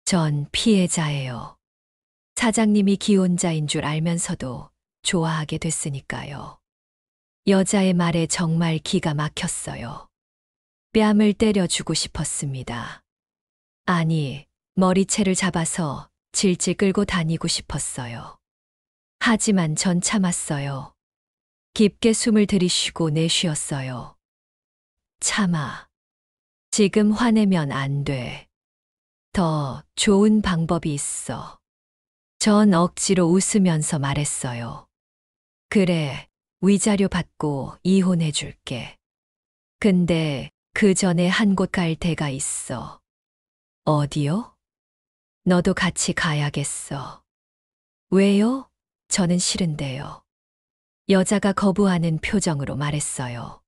전 피해자예요. 사장님이 기혼자인 줄 알면서도 좋아하게 됐으니까요. 여자의 말에 정말 기가 막혔어요. 뺨을 때려주고 싶었습니다. 아니, 머리채를 잡아서 질질 끌고 다니고 싶었어요. 하지만 전 참았어요. 깊게 숨을 들이쉬고 내쉬었어요. 참아. 지금 화내면 안 돼. 더 좋은 방법이 있어. 전 억지로 웃으면서 말했어요. 그래, 위자료 받고 이혼해 줄게. 근데 그 전에 한 곳 갈 데가 있어. 어디요? 너도 같이 가야겠어. 왜요? 저는 싫은데요. 여자가 거부하는 표정으로 말했어요.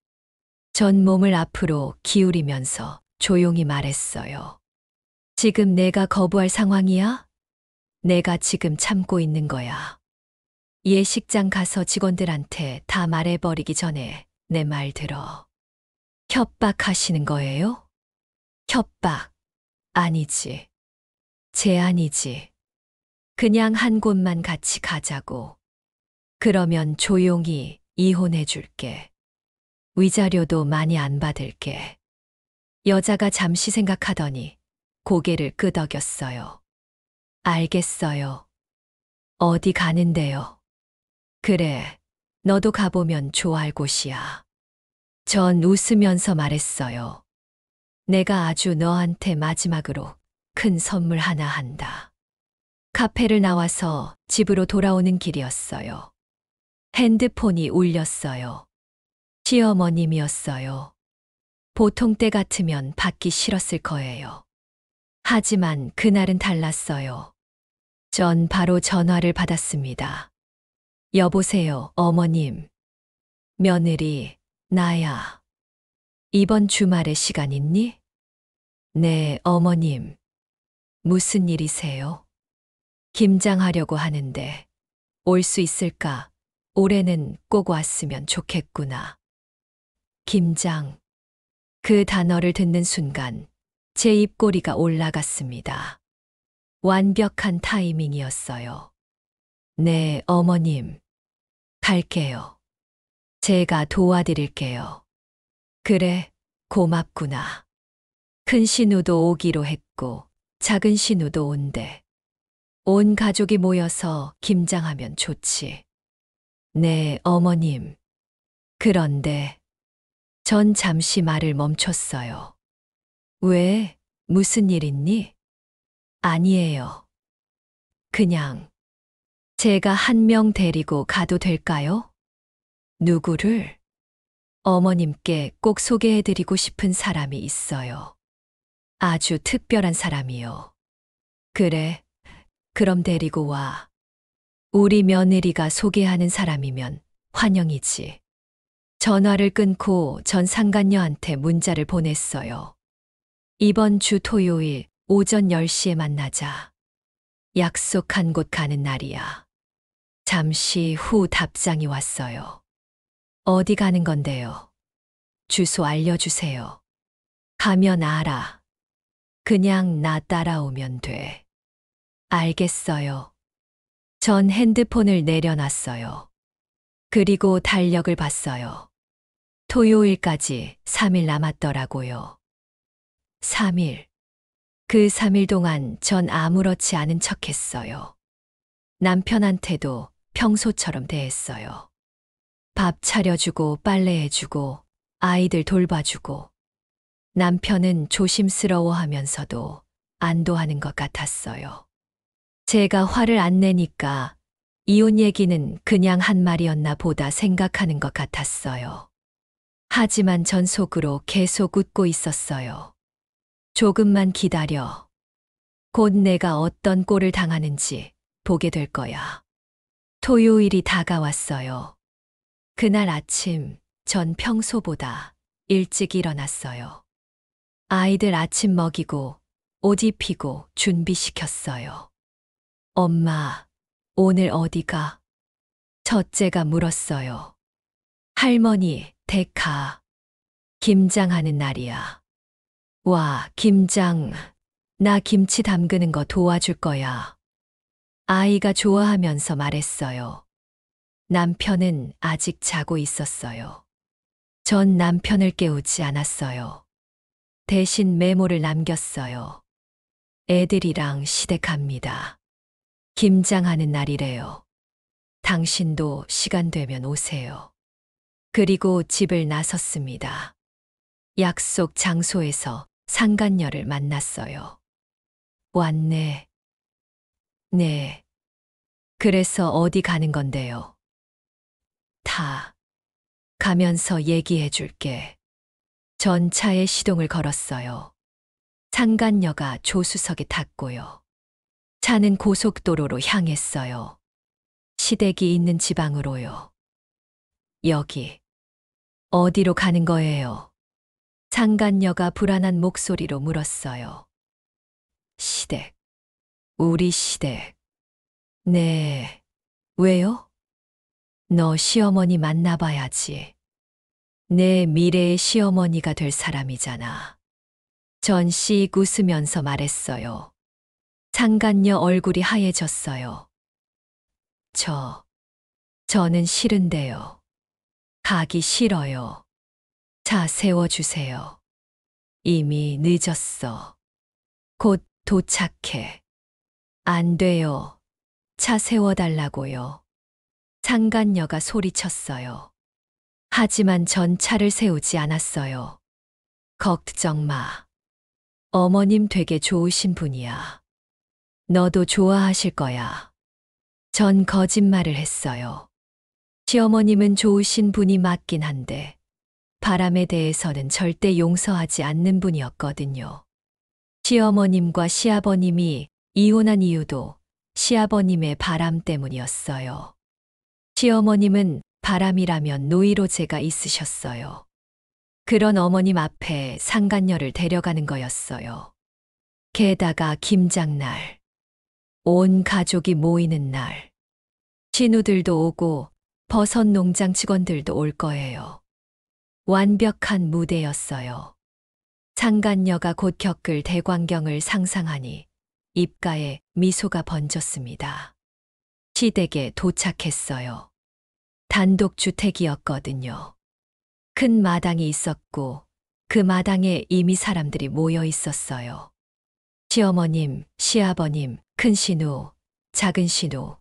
전 몸을 앞으로 기울이면서 조용히 말했어요. 지금 내가 거부할 상황이야? 내가 지금 참고 있는 거야. 예식장 가서 직원들한테 다 말해버리기 전에 내 말 들어. 협박하시는 거예요? 협박. 아니지. 제안이지. 그냥 한 곳만 같이 가자고. 그러면 조용히 이혼해 줄게. 위자료도 많이 안 받을게. 여자가 잠시 생각하더니 고개를 끄덕였어요. 알겠어요. 어디 가는데요? 그래, 너도 가보면 좋아할 곳이야. 전 웃으면서 말했어요. 내가 아주 너한테 마지막으로 큰 선물 하나 한다. 카페를 나와서 집으로 돌아오는 길이었어요. 핸드폰이 울렸어요. 시어머님이었어요. 보통 때 같으면 받기 싫었을 거예요. 하지만 그날은 달랐어요. 전 바로 전화를 받았습니다. 여보세요, 어머님. 며느리, 나야. 이번 주말에 시간 있니? 네, 어머님. 무슨 일이세요? 김장하려고 하는데 올 수 있을까? 올해는 꼭 왔으면 좋겠구나. 김장. 그 단어를 듣는 순간 제 입꼬리가 올라갔습니다. 완벽한 타이밍이었어요. 네, 어머님. 갈게요. 제가 도와드릴게요. 그래, 고맙구나. 큰 신우도 오기로 했고, 작은 신우도 온대. 온 가족이 모여서 김장하면 좋지. 네, 어머님. 그런데 전 잠시 말을 멈췄어요. 왜? 무슨 일 있니? 아니에요. 그냥 제가 한 명 데리고 가도 될까요? 누구를? 어머님께 꼭 소개해드리고 싶은 사람이 있어요. 아주 특별한 사람이요. 그래, 그럼 데리고 와. 우리 며느리가 소개하는 사람이면 환영이지. 전화를 끊고 전 상간녀한테 문자를 보냈어요. 이번 주 토요일 오전 10시에 만나자. 약속한 곳 가는 날이야. 잠시 후 답장이 왔어요. 어디 가는 건데요? 주소 알려주세요. 가면 알아. 그냥 나 따라오면 돼. 알겠어요. 전 핸드폰을 내려놨어요. 그리고 달력을 봤어요. 토요일까지 3일 남았더라고요. 3일. 그 3일 동안 전 아무렇지 않은 척 했어요. 남편한테도 평소처럼 대했어요. 밥 차려주고 빨래해주고 아이들 돌봐주고 남편은 조심스러워하면서도 안도하는 것 같았어요. 제가 화를 안 내니까 이혼 얘기는 그냥 한 말이었나 보다 생각하는 것 같았어요. 하지만 전 속으로 계속 웃고 있었어요. 조금만 기다려. 곧 내가 어떤 꼴을 당하는지 보게 될 거야. 토요일이 다가왔어요. 그날 아침 전 평소보다 일찍 일어났어요. 아이들 아침 먹이고 옷 입히고 준비시켰어요. 엄마, 오늘 어디 가? 첫째가 물었어요. 할머니, 댁 가. 김장하는 날이야. 와, 김장. 나 김치 담그는 거 도와줄 거야. 아이가 좋아하면서 말했어요. 남편은 아직 자고 있었어요. 전 남편을 깨우지 않았어요. 대신 메모를 남겼어요. 애들이랑 시댁 갑니다. 김장하는 날이래요. 당신도 시간 되면 오세요. 그리고 집을 나섰습니다. 약속 장소에서 상간녀를 만났어요. 왔네. 네. 그래서 어디 가는 건데요? 다 가면서 얘기해 줄게. 전 차에 시동을 걸었어요. 상간녀가 조수석에 탔고요. 차는 고속도로로 향했어요. 시댁이 있는 지방으로요. 여기. 어디로 가는 거예요? 상간녀가 불안한 목소리로 물었어요. 시댁. 우리 시댁. 네. 왜요? 너 시어머니 만나봐야지. 내 미래의 시어머니가 될 사람이잖아. 전 씩 웃으면서 말했어요. 상간녀 얼굴이 하얘졌어요. 저는 싫은데요. 가기 싫어요. 차 세워주세요. 이미 늦었어. 곧 도착해. 안 돼요. 차 세워달라고요. 상간녀가 소리쳤어요. 하지만 전 차를 세우지 않았어요. 걱정 마. 어머님 되게 좋으신 분이야. 너도 좋아하실 거야. 전 거짓말을 했어요. 시어머님은 좋으신 분이 맞긴 한데 바람에 대해서는 절대 용서하지 않는 분이었거든요. 시어머님과 시아버님이 이혼한 이유도 시아버님의 바람 때문이었어요. 시어머님은 바람이라면 노이로제가 있으셨어요. 그런 어머님 앞에 상간녀를 데려가는 거였어요. 게다가 김장날. 온 가족이 모이는 날. 신우들도 오고 버섯 농장 직원들도 올 거예요. 완벽한 무대였어요. 상간녀가 곧 겪을 대광경을 상상하니 입가에 미소가 번졌습니다. 시댁에 도착했어요. 단독주택이었거든요. 큰 마당이 있었고 그 마당에 이미 사람들이 모여 있었어요. 시어머님, 시아버님, 큰 신우, 작은 신우,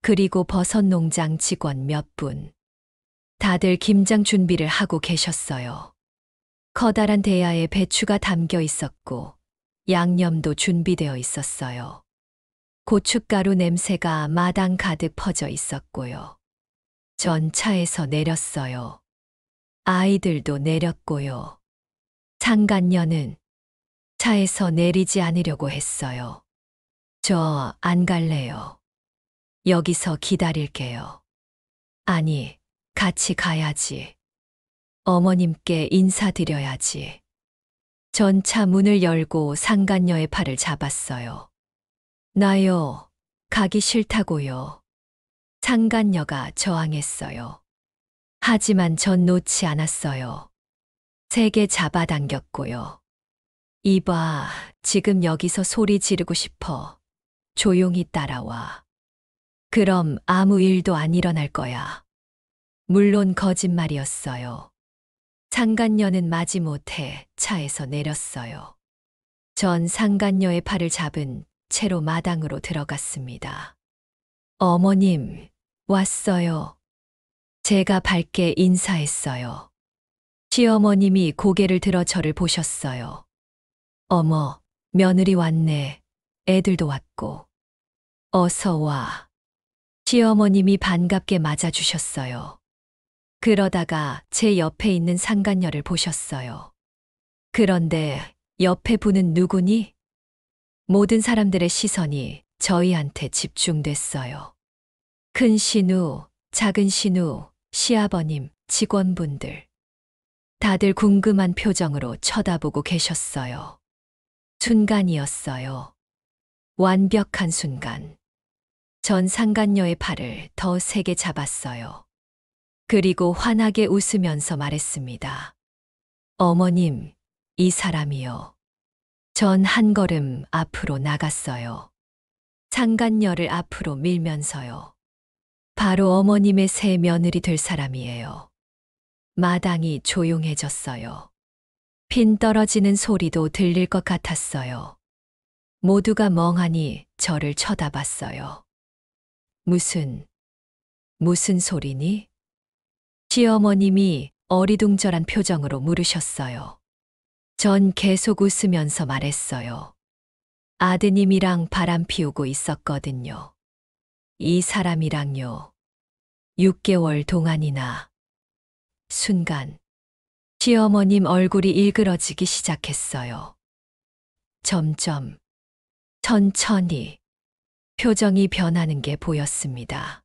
그리고 버섯 농장 직원 몇 분. 다들 김장 준비를 하고 계셨어요. 커다란 대야에 배추가 담겨 있었고 양념도 준비되어 있었어요. 고춧가루 냄새가 마당 가득 퍼져 있었고요. 전 차에서 내렸어요. 아이들도 내렸고요. 상간녀는 차에서 내리지 않으려고 했어요. 저 안 갈래요. 여기서 기다릴게요. 아니, 같이 가야지. 어머님께 인사드려야지. 전 차 문을 열고 상간녀의 팔을 잡았어요. 나요, 가기 싫다고요. 상간녀가 저항했어요. 하지만 전 놓지 않았어요. 세게 잡아당겼고요. 이봐, 지금 여기서 소리 지르고 싶어. 조용히 따라와. 그럼 아무 일도 안 일어날 거야. 물론 거짓말이었어요. 상간녀는 마지못해 차에서 내렸어요. 전 상간녀의 팔을 잡은 채로 마당으로 들어갔습니다. 어머님, 왔어요. 제가 밝게 인사했어요. 시어머님이 고개를 들어 저를 보셨어요. 어머, 며느리 왔네. 애들도 왔고. 어서 와. 시어머님이 반갑게 맞아주셨어요. 그러다가 제 옆에 있는 상간녀를 보셨어요. 그런데 옆에 분은 누구니? 모든 사람들의 시선이 저희한테 집중됐어요. 큰 신우, 작은 신우, 시아버님, 직원분들. 다들 궁금한 표정으로 쳐다보고 계셨어요. 순간이었어요. 완벽한 순간. 전 상간녀의 팔을 더 세게 잡았어요. 그리고 환하게 웃으면서 말했습니다. 어머님, 이 사람이요. 전 한 걸음 앞으로 나갔어요. 상간녀를 앞으로 밀면서요. 바로 어머님의 새 며느리 될 사람이에요. 마당이 조용해졌어요. 핀 떨어지는 소리도 들릴 것 같았어요. 모두가 멍하니 저를 쳐다봤어요. 무슨 소리니? 시어머님이 어리둥절한 표정으로 물으셨어요. 전 계속 웃으면서 말했어요. 아드님이랑 바람 피우고 있었거든요. 이 사람이랑요. 6개월 동안이나. 순간, 시어머님 얼굴이 일그러지기 시작했어요. 점점, 천천히, 표정이 변하는 게 보였습니다.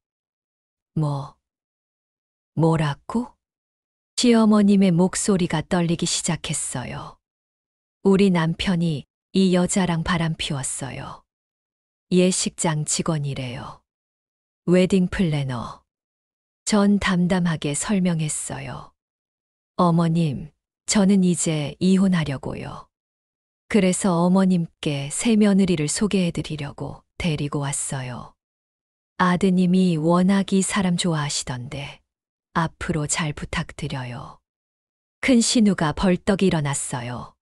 뭐라고? 시어머님의 목소리가 떨리기 시작했어요. 우리 남편이 이 여자랑 바람 피웠어요. 예식장 직원이래요. 웨딩 플래너. 전 담담하게 설명했어요. 어머님, 저는 이제 이혼하려고요. 그래서 어머님께 새 며느리를 소개해드리려고 데리고 왔어요. 아드님이 워낙 이 사람 좋아하시던데 앞으로 잘 부탁드려요. 큰 신우가 벌떡 일어났어요.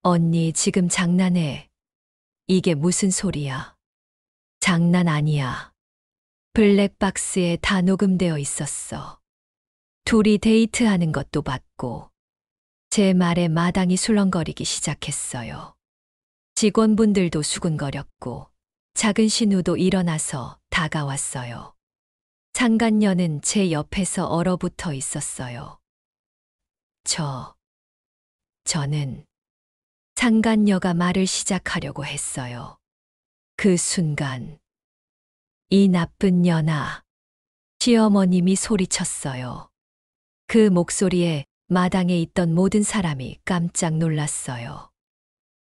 언니 지금 장난해. 이게 무슨 소리야? 장난 아니야. 블랙박스에 다 녹음되어 있었어. 둘이 데이트하는 것도 봤고. 제 말에 마당이 술렁거리기 시작했어요. 직원분들도 수군거렸고 작은 신우도 일어나서 다가왔어요. 상간녀는 제 옆에서 얼어붙어 있었어요. 저는 상간녀가 말을 시작하려고 했어요. 그 순간 이 나쁜 년아, 시어머님이 소리쳤어요. 그 목소리에 마당에 있던 모든 사람이 깜짝 놀랐어요.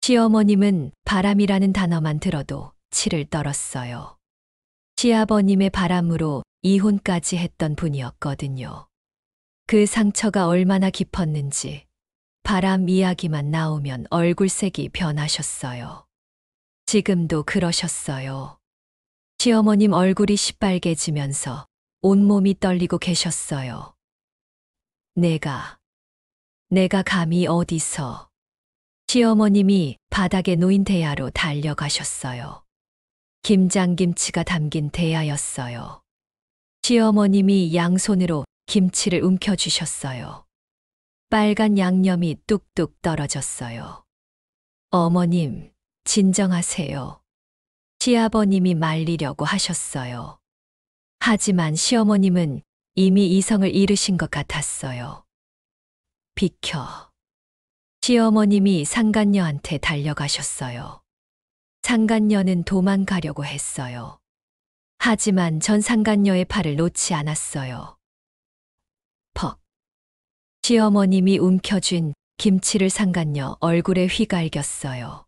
시어머님은 바람이라는 단어만 들어도 치를 떨었어요. 시아버님의 바람으로 이혼까지 했던 분이었거든요. 그 상처가 얼마나 깊었는지 바람 이야기만 나오면 얼굴색이 변하셨어요. 지금도 그러셨어요. 시어머님 얼굴이 시빨개지면서 온몸이 떨리고 계셨어요. 내가 감히 어디서. 시어머님이 바닥에 놓인 대야로 달려가셨어요. 김장김치가 담긴 대야였어요. 시어머님이 양손으로 김치를 움켜쥐셨어요. 빨간 양념이 뚝뚝 떨어졌어요. 어머님, 진정하세요. 시아버님이 말리려고 하셨어요. 하지만 시어머님은 이미 이성을 잃으신 것 같았어요. 비켜. 시어머님이 상간녀한테 달려가셨어요. 상간녀는 도망가려고 했어요. 하지만 전 상간녀의 팔을 놓지 않았어요. 퍽. 시어머님이 움켜쥔 김치를 상간녀 얼굴에 휘갈겼어요.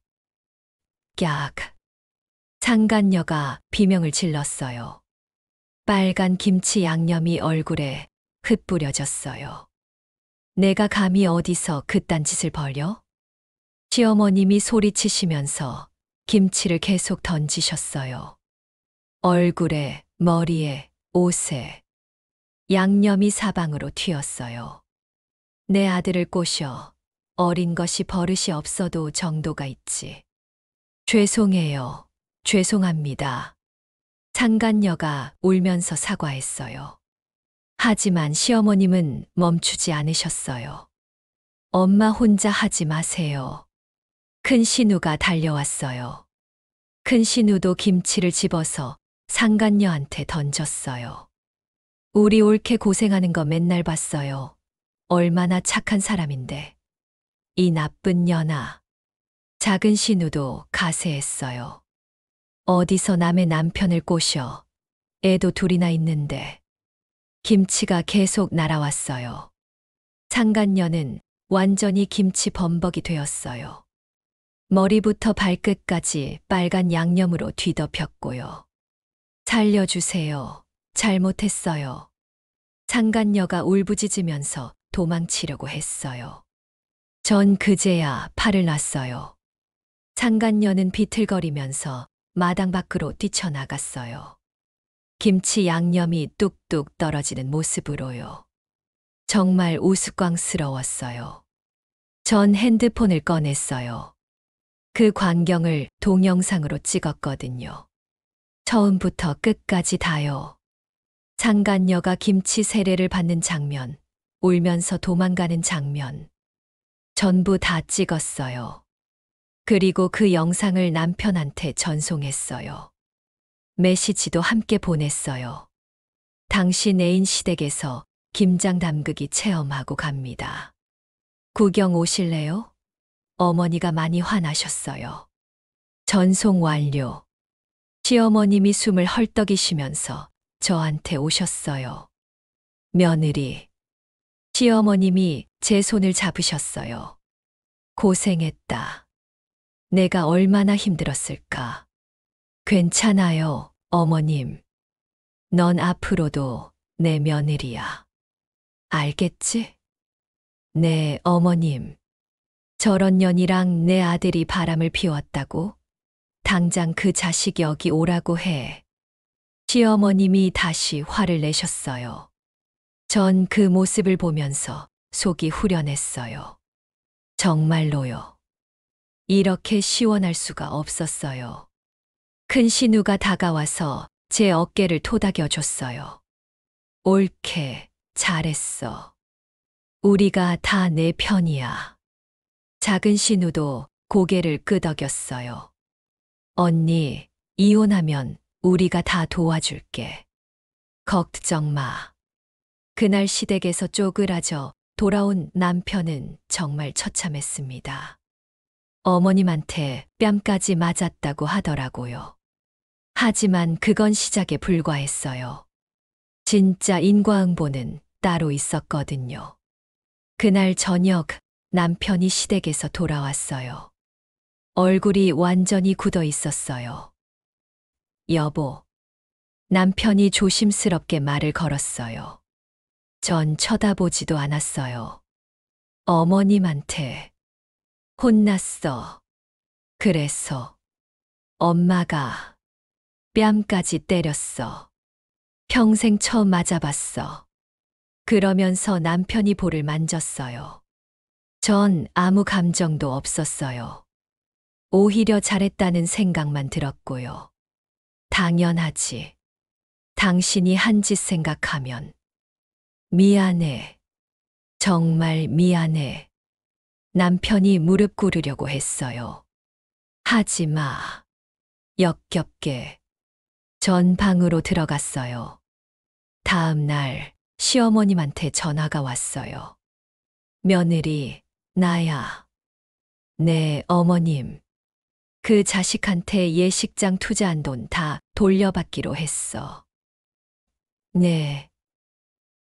깍. 상간녀가 비명을 질렀어요. 빨간 김치 양념이 얼굴에 흩뿌려졌어요. 내가 감히 어디서 그딴 짓을 벌여? 시어머님이 소리치시면서 김치를 계속 던지셨어요. 얼굴에, 머리에, 옷에 양념이 사방으로 튀었어요. 내 아들을 꼬셔. 어린 것이 버릇이 없어도 정도가 있지. 죄송해요. 죄송합니다. 상간녀가 울면서 사과했어요. 하지만 시어머님은 멈추지 않으셨어요. 엄마 혼자 하지 마세요. 큰 신우가 달려왔어요. 큰 신우도 김치를 집어서 상간녀한테 던졌어요. 우리 옳게 고생하는 거 맨날 봤어요. 얼마나 착한 사람인데. 이 나쁜 년아. 작은 신우도 가세했어요. 어디서 남의 남편을 꼬셔. 애도 둘이나 있는데. 김치가 계속 날아왔어요. 상간녀는 완전히 김치 범벅이 되었어요. 머리부터 발끝까지 빨간 양념으로 뒤덮였고요. 살려주세요. 잘못했어요. 상간녀가 울부짖으면서 도망치려고 했어요. 전 그제야 팔을 놨어요. 상간녀는 비틀거리면서 마당 밖으로 뛰쳐나갔어요. 김치 양념이 뚝뚝 떨어지는 모습으로요. 정말 우스꽝스러웠어요. 전 핸드폰을 꺼냈어요. 그 광경을 동영상으로 찍었거든요. 처음부터 끝까지 다요. 상간녀가 김치 세례를 받는 장면, 울면서 도망가는 장면, 전부 다 찍었어요. 그리고 그 영상을 남편한테 전송했어요. 메시지도 함께 보냈어요. 당신 애인 시댁에서 김장 담그기 체험하고 갑니다. 구경 오실래요? 어머니가 많이 화나셨어요. 전송 완료. 시어머님이 숨을 헐떡이시면서 저한테 오셨어요. 며느리. 시어머님이 제 손을 잡으셨어요. 고생했다. 내가 얼마나 힘들었을까. 괜찮아요, 어머님. 넌 앞으로도 내 며느리야. 알겠지? 네, 어머님. 저런 년이랑 내 아들이 바람을 피웠다고? 당장 그 자식 여기 오라고 해. 시어머님이 다시 화를 내셨어요. 전 그 모습을 보면서 속이 후련했어요. 정말로요. 이렇게 시원할 수가 없었어요. 큰 신우가 다가와서 제 어깨를 토닥여줬어요. 옳게, 잘했어. 우리가 다 내 편이야. 작은 신우도 고개를 끄덕였어요. 언니, 이혼하면 우리가 다 도와줄게. 걱정 마. 그날 시댁에서 쪼그라져 돌아온 남편은 정말 처참했습니다. 어머님한테 뺨까지 맞았다고 하더라고요. 하지만 그건 시작에 불과했어요. 진짜 인과응보는 따로 있었거든요. 그날 저녁 남편이 시댁에서 돌아왔어요. 얼굴이 완전히 굳어 있었어요. 여보. 남편이 조심스럽게 말을 걸었어요. 전 쳐다보지도 않았어요. 어머님한테 혼났어. 그래서 엄마가 뺨까지 때렸어. 평생 처음 맞아봤어. 그러면서 남편이 볼을 만졌어요. 전 아무 감정도 없었어요. 오히려 잘했다는 생각만 들었고요. 당연하지. 당신이 한 짓 생각하면. 미안해. 정말 미안해. 남편이 무릎 꿇으려고 했어요. 하지 마. 역겹게. 전 방으로 들어갔어요. 다음 날 시어머님한테 전화가 왔어요. 며느리, 나야. 네, 어머님. 그 자식한테 예식장 투자한 돈 다 돌려받기로 했어. 네,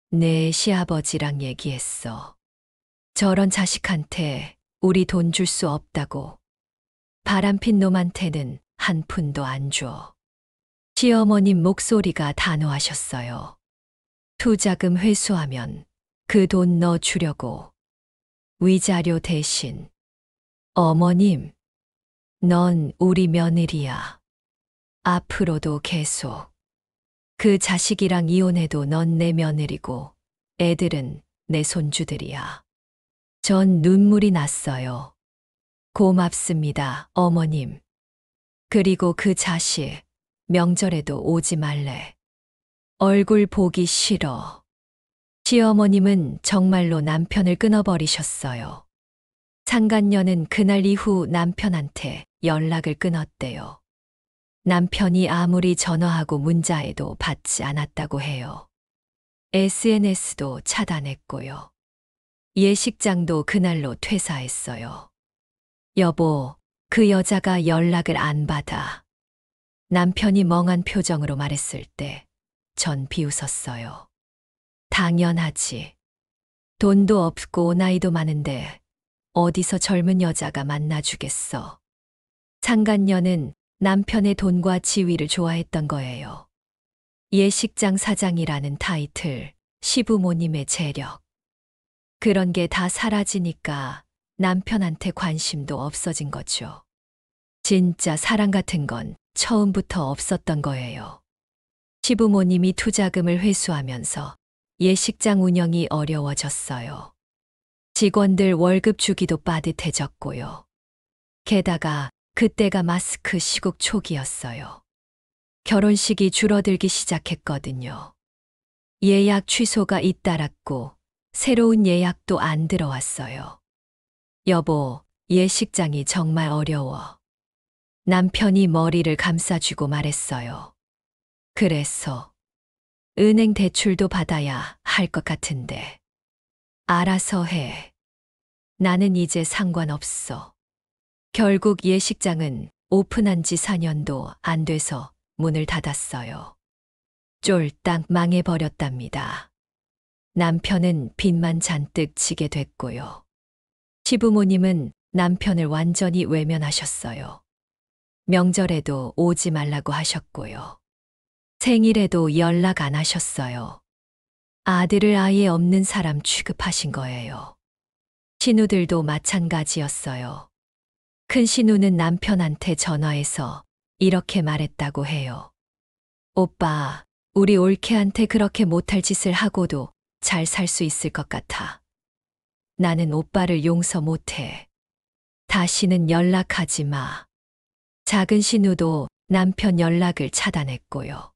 내 시아버지랑 얘기했어. 저런 자식한테 우리 돈 줄 수 없다고. 바람핀 놈한테는 한 푼도 안 줘. 시어머님 목소리가 단호하셨어요. 투자금 회수하면 그 돈 넣어주려고. 위자료 대신. 어머님, 넌 우리 며느리야. 앞으로도 계속. 그 자식이랑 이혼해도 넌 내 며느리고 애들은 내 손주들이야. 전 눈물이 났어요. 고맙습니다, 어머님. 그리고 그 자식, 명절에도 오지 말래. 얼굴 보기 싫어. 시어머님은 정말로 남편을 끊어버리셨어요. 상간녀는 그날 이후 남편한테 연락을 끊었대요. 남편이 아무리 전화하고 문자해도 받지 않았다고 해요. SNS도 차단했고요. 예식장도 그날로 퇴사했어요. 여보, 그 여자가 연락을 안 받아. 남편이 멍한 표정으로 말했을 때 전 비웃었어요. 당연하지. 돈도 없고 나이도 많은데 어디서 젊은 여자가 만나주겠어. 상간녀는 남편의 돈과 지위를 좋아했던 거예요. 예식장 사장이라는 타이틀, 시부모님의 재력. 그런 게 다 사라지니까 남편한테 관심도 없어진 거죠. 진짜 사랑 같은 건 처음부터 없었던 거예요. 시부모님이 투자금을 회수하면서 예식장 운영이 어려워졌어요. 직원들 월급 주기도 빠듯해졌고요. 게다가 그때가 마스크 시국 초기였어요. 결혼식이 줄어들기 시작했거든요. 예약 취소가 잇따랐고 새로운 예약도 안 들어왔어요. 여보, 예식장이 정말 어려워. 남편이 머리를 감싸주고 말했어요. 그래서 은행 대출도 받아야 할 것 같은데. 알아서 해. 나는 이제 상관없어. 결국 예식장은 오픈한 지 4년도 안 돼서 문을 닫았어요. 쫄딱 망해버렸답니다. 남편은 빚만 잔뜩 지게 됐고요. 시부모님은 남편을 완전히 외면하셨어요. 명절에도 오지 말라고 하셨고요. 생일에도 연락 안 하셨어요. 아들을 아예 없는 사람 취급하신 거예요. 신우들도 마찬가지였어요. 큰 신우는 남편한테 전화해서 이렇게 말했다고 해요. 오빠, 우리 올케한테 그렇게 못할 짓을 하고도 잘 살 수 있을 것 같아. 나는 오빠를 용서 못해. 다시는 연락하지 마. 작은 신우도 남편 연락을 차단했고요.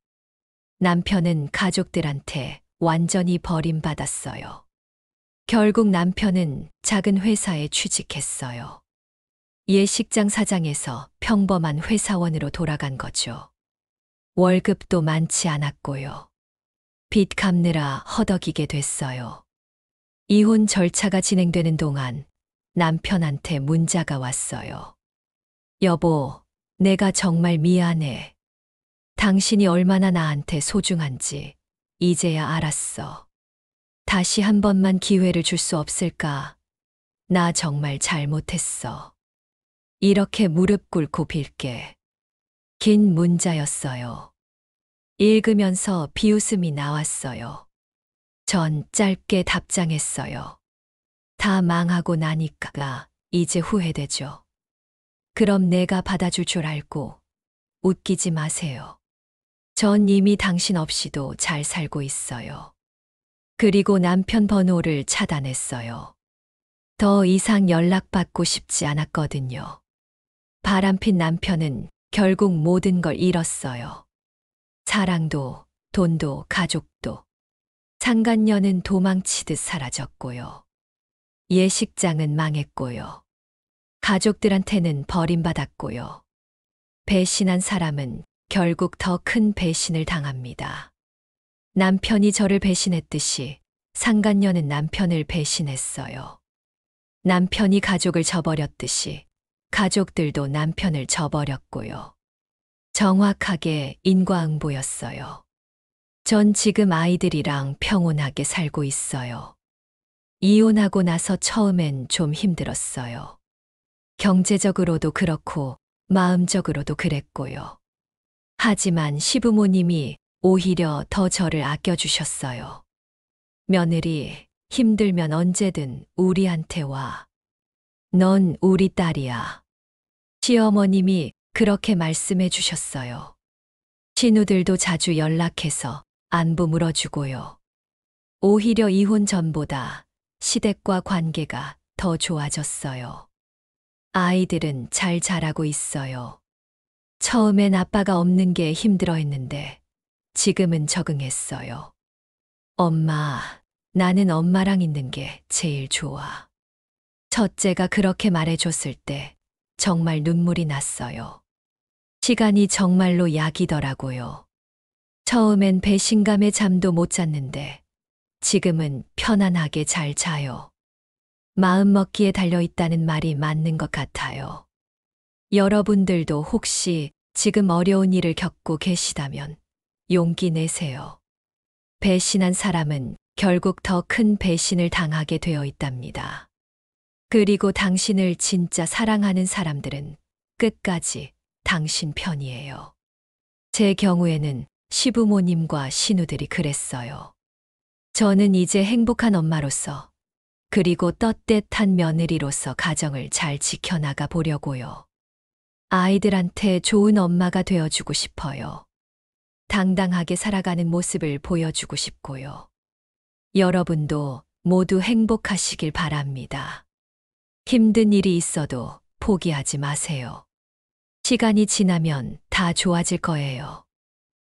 남편은 가족들한테 완전히 버림받았어요. 결국 남편은 작은 회사에 취직했어요. 예식장 사장에서 평범한 회사원으로 돌아간 거죠. 월급도 많지 않았고요. 빚 갚느라 허덕이게 됐어요. 이혼 절차가 진행되는 동안 남편한테 문자가 왔어요. 여보, 내가 정말 미안해. 당신이 얼마나 나한테 소중한지 이제야 알았어. 다시 한 번만 기회를 줄 수 없을까? 나 정말 잘못했어. 이렇게 무릎 꿇고 빌게. 긴 문자였어요. 읽으면서 비웃음이 나왔어요. 전 짧게 답장했어요. 다 망하고 나니까 이제 후회되죠. 그럼 내가 받아줄 줄 알고 웃기지 마세요. 전 이미 당신 없이도 잘 살고 있어요. 그리고 남편 번호를 차단했어요. 더 이상 연락받고 싶지 않았거든요. 바람핀 남편은 결국 모든 걸 잃었어요. 사랑도, 돈도, 가족도. 상간녀는 도망치듯 사라졌고요. 예식장은 망했고요. 가족들한테는 버림받았고요. 배신한 사람은 결국 더 큰 배신을 당합니다. 남편이 저를 배신했듯이 상간녀는 남편을 배신했어요. 남편이 가족을 저버렸듯이 가족들도 남편을 저버렸고요. 정확하게 인과응보였어요. 전 지금 아이들이랑 평온하게 살고 있어요. 이혼하고 나서 처음엔 좀 힘들었어요. 경제적으로도 그렇고 마음적으로도 그랬고요. 하지만 시부모님이 오히려 더 저를 아껴주셨어요. 며느리, 힘들면 언제든 우리한테 와. 넌 우리 딸이야. 시어머님이 그렇게 말씀해 주셨어요. 신우들도 자주 연락해서 안부 물어주고요. 오히려 이혼 전보다 시댁과 관계가 더 좋아졌어요. 아이들은 잘 자라고 있어요. 처음엔 아빠가 없는 게 힘들어 했는데 지금은 적응했어요. 엄마, 나는 엄마랑 있는 게 제일 좋아. 첫째가 그렇게 말해줬을 때 정말 눈물이 났어요. 시간이 정말로 약이더라고요. 처음엔 배신감에 잠도 못 잤는데 지금은 편안하게 잘 자요. 마음 먹기에 달려있다는 말이 맞는 것 같아요. 여러분들도 혹시 지금 어려운 일을 겪고 계시다면 용기 내세요. 배신한 사람은 결국 더 큰 배신을 당하게 되어 있답니다. 그리고 당신을 진짜 사랑하는 사람들은 끝까지 당신 편이에요. 제 경우에는 시부모님과 신우들이 그랬어요. 저는 이제 행복한 엄마로서 그리고 떳떳한 며느리로서 가정을 잘 지켜나가 보려고요. 아이들한테 좋은 엄마가 되어주고 싶어요. 당당하게 살아가는 모습을 보여주고 싶고요. 여러분도 모두 행복하시길 바랍니다. 힘든 일이 있어도 포기하지 마세요. 시간이 지나면 다 좋아질 거예요.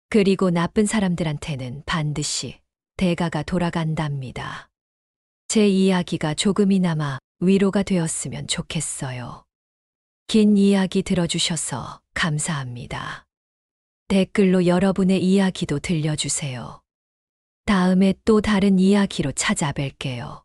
그리고 나쁜 사람들한테는 반드시 대가가 돌아간답니다. 제 이야기가 조금이나마 위로가 되었으면 좋겠어요. 긴 이야기 들어주셔서 감사합니다. 댓글로 여러분의 이야기도 들려주세요. 다음에 또 다른 이야기로 찾아뵐게요.